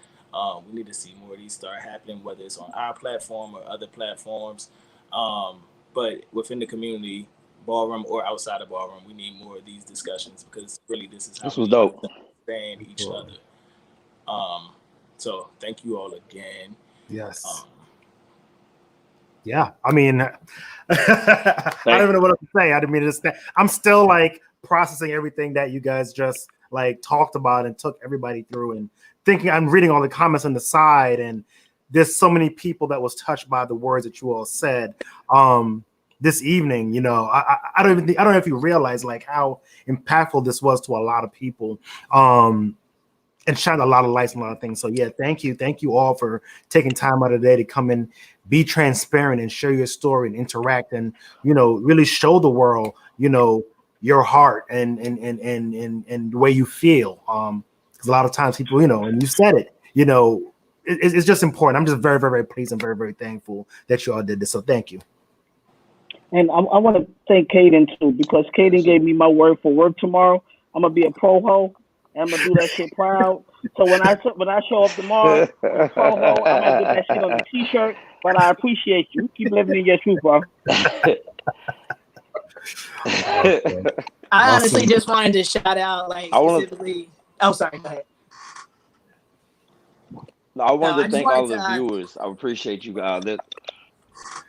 We need to see more of these start happening, whether it's on our platform or other platforms. But within the community, ballroom or outside of ballroom, we need more of these discussions because really this is how This was we dope. understand each other. So thank you all again. Yes. Yeah, I mean, I don't even know what else to say. I didn't mean to just. I'm still like processing everything that you guys just like talked about and took everybody through, and thinking. I'm reading all the comments on the side, and there's so many people that was touched by the words that you all said this evening. You know, I don't know if you realize like how impactful this was to a lot of people. And shine a lot of lights on a lot of things. So yeah, thank you all for taking time out of the day to come and be transparent and share your story and interact and really show the world your heart and the way you feel. Because a lot of times people and you said it, it's just important. I'm just very, very, very pleased and very, very thankful that you all did this. So thank you. And I want to thank Kaden too, because Kaden gave me my word for work tomorrow. I'm gonna be a pro ho. I'm gonna do that shit proud. So when I show up tomorrow, I'm pro ho. I'm gonna get that shit on the t-shirt. But I appreciate you. Keep living in your truth, bro. I honestly just wanted to shout out, like, specifically. Oh, sorry. Go ahead. No, I wanted to thank all the viewers. I appreciate you guys.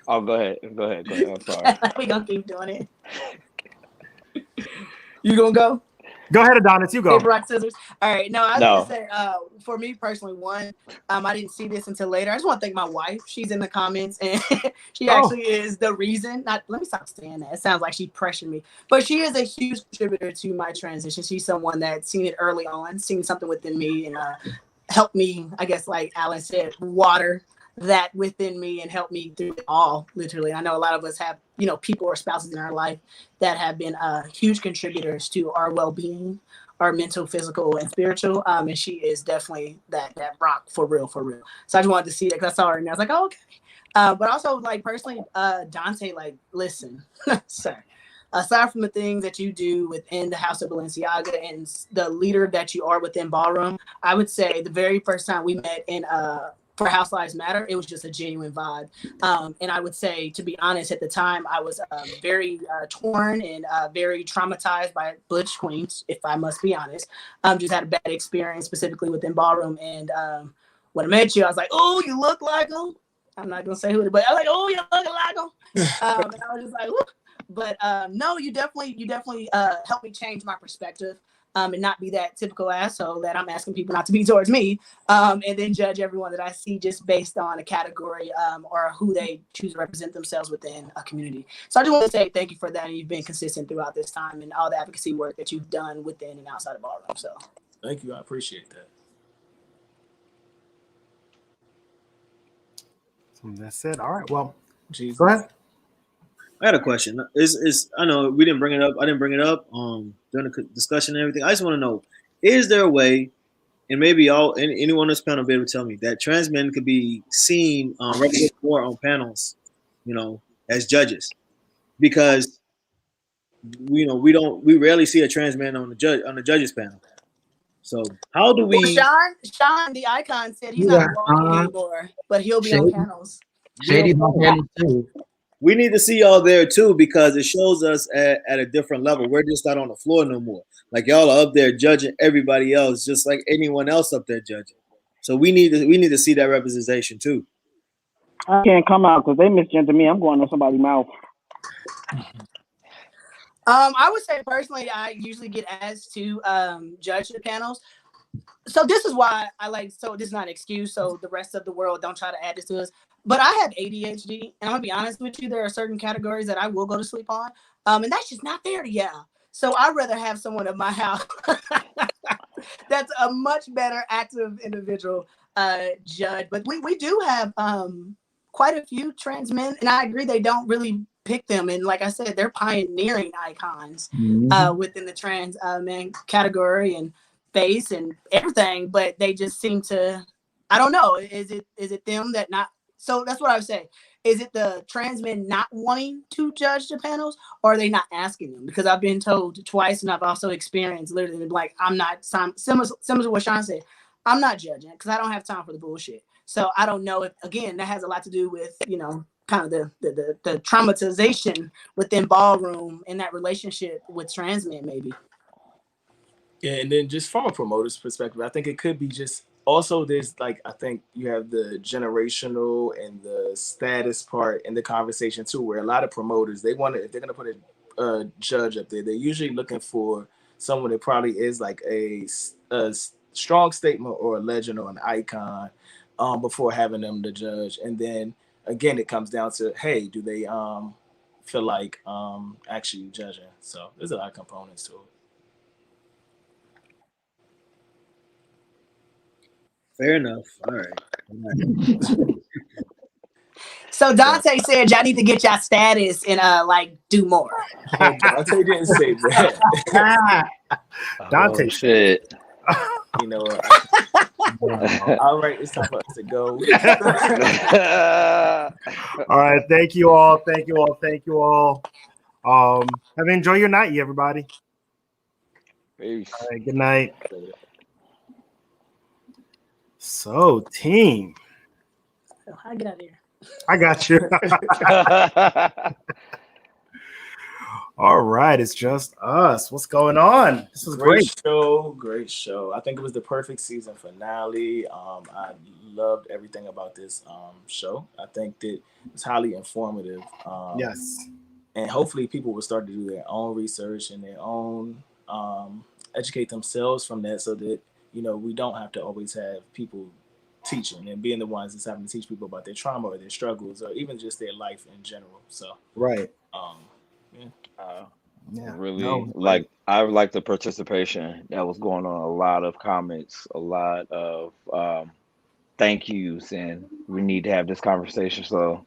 Oh, go ahead. I'm sorry. We gonna keep doing it. You gonna go? Go ahead, Adonis. You go. Paper, rock, scissors. All right. No, I was gonna say, for me personally, I didn't see this until later. I just want to thank my wife. She's in the comments, and she actually is the reason. Let me stop saying that. It sounds like she pressured me, but she is a huge contributor to my transition. She's someone that seen it early on, seen something within me, and helped me. I guess, like Alan said, water that within me and help me through it all, literally. I know a lot of us have, people or spouses in our life that have been huge contributors to our well-being, our mental, physical, and spiritual. And she is definitely that rock for real. So I just wanted to see that because I saw her and I was like, oh, okay. But also, like, personally, Dante, like, listen, sir, aside from the things that you do within the House of Balenciaga and the leader that you are within Ballroom, I would say the very first time we met in for House Lives Matter, it was just a genuine vibe. And I would say, to be honest, at the time, I was very torn and very traumatized by Butch Queens, if I must be honest. Just had a bad experience specifically within Ballroom. And when I met you, I was like, oh, you look like him. I'm not going to say who, but I was like, oh, you look like him. And I was just like, whoop. But no, you definitely helped me change my perspective. And not be that typical asshole that I'm asking people not to be towards me, and then judge everyone that I see just based on a category or who they choose to represent themselves within a community. So I just want to say thank you for that, and you've been consistent throughout this time and all the advocacy work that you've done within and outside of Ballroom. So thank you, I appreciate that. That's it. All right. Well, Jesus. Go ahead. I had a question. I know we didn't bring it up. I didn't bring it up during the discussion and everything. I just want to know: is there a way, and maybe anyone on this panel will be able to tell me that trans men could be seen represented more on panels, as judges, because we rarely see a trans man on the judges panel. So how do we? Well, Sean, the icon said he's not walking anymore, but he'll be on panels. Shady's on panels too. We need to see y'all there too, because it shows us at a different level. We're just not on the floor no more. Like y'all are up there judging everybody else, just like anyone else up there judging. So we need to see that representation too. I can't come out because they misgender me. I'm going on somebody's mouth. I would say personally, I usually get asked to judge the panels. So this is why so this is not an excuse. So the rest of the world don't try to add this to us. But I have ADHD, and I'm gonna be honest with you, there are certain categories that I will go to sleep on. And that's just not fair to y'all. So I'd rather have someone at my house that's a much better active individual judge. But we do have quite a few trans men, and I agree they don't really pick them. And like I said, they're pioneering icons within the trans man category and face and everything, but they just seem to, I don't know, is it them that not So that's what I would say. Is it the trans men not wanting to judge the panels, or are they not asking them? Because I've been told twice, and I've also experienced literally like I'm not similar to what Sean said. I'm not judging because I don't have time for the bullshit. So I don't know if again that has a lot to do with kind of the traumatization within Ballroom and that relationship with trans men maybe. Yeah, and then just from a promoter's perspective, I think it could be just also there's like I think you have the generational and the status part in the conversation too, where a lot of promoters they want to if they're gonna put a judge up there, they're usually looking for someone that probably is like a strong statement or a legend or an icon before having them to judge, and then again it comes down to hey, do they feel like actually judging? So there's a lot of components to it. Fair enough. All right. So Dante said y'all need to get y'all status and like do more. Dante didn't say that. Dante shit. You know, all right, it's time for us to go. All right, thank you all. Have enjoy your night, everybody. Peace. All right, good night. So, team. I get out of here. I got you. All right, it's just us. What's going on? This was great. Great show. I think it was the perfect season finale. I loved everything about this show. I think that it's highly informative. Yes. And hopefully people will start to do their own research and their own educate themselves from that so that, we don't have to always have people teaching and being the ones that's having to teach people about their trauma or their struggles or even just their life in general. So, right. Really, I like the participation that was going on. A lot of comments, a lot of thank yous, and we need to have this conversation. So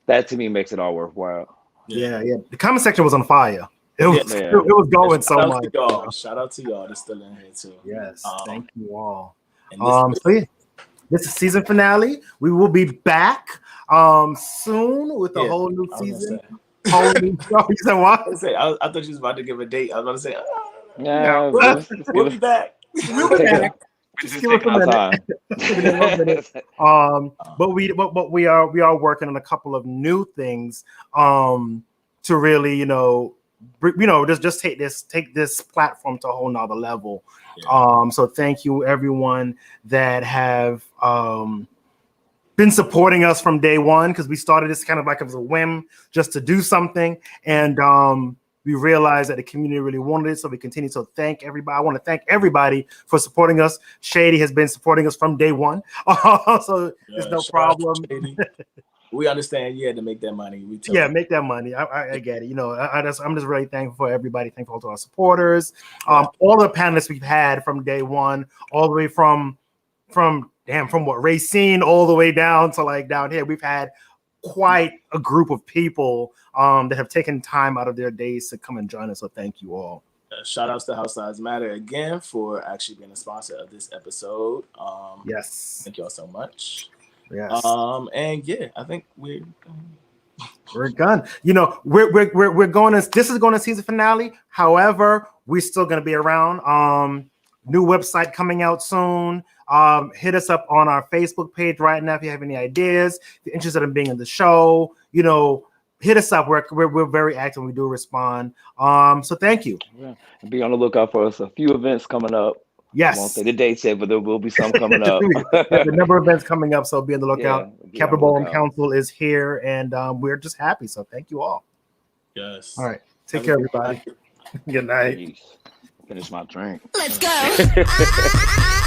that to me makes it all worthwhile. Yeah. The comment section was on fire. It was going so much. Shout out to y'all that's still in here too. Yes, thank you all. This is season finale. We will be back soon with a whole new season. Whole new show. You said what? I thought you was about to give a date. I was about to say, we'll be back. We'll be back. Just give us a minute. But we are working on a couple of new things to really just take this platform to a whole nother level. So thank you everyone that have been supporting us from day one, because we started this kind of like as a whim just to do something, and we realized that the community really wanted it, so we continue. So thank everybody. I want to thank everybody for supporting us. Shady has been supporting us from day one, so there's no problem. We understand you had to make that money. Make that money. I get it. I'm just really thankful for everybody. Thankful to our supporters, all the panelists we've had from day one, all the way from what Racine all the way down to like down here. We've had quite a group of people that have taken time out of their days to come and join us. So thank you all. Shout outs to House Size Matter again for actually being a sponsor of this episode. Yes. Thank you all so much. Yes. And I think we're done. We're going to, this is going to season finale. However, we're still going to be around. New website coming out soon. Hit us up on our Facebook page right now if you have any ideas. If you're interested in being in the show, hit us up. We're very active. We do respond. So thank you. Yeah. Be on the lookout for us. A few events coming up. Yes. I won't say the dates yet, but there will be some coming up. The number of events coming up, so be on the lookout. Capital Ballroom Council is here, and we're just happy. So thank you all. Yes. All right. Take care, everybody. Good night. Finish my drink. Let's go.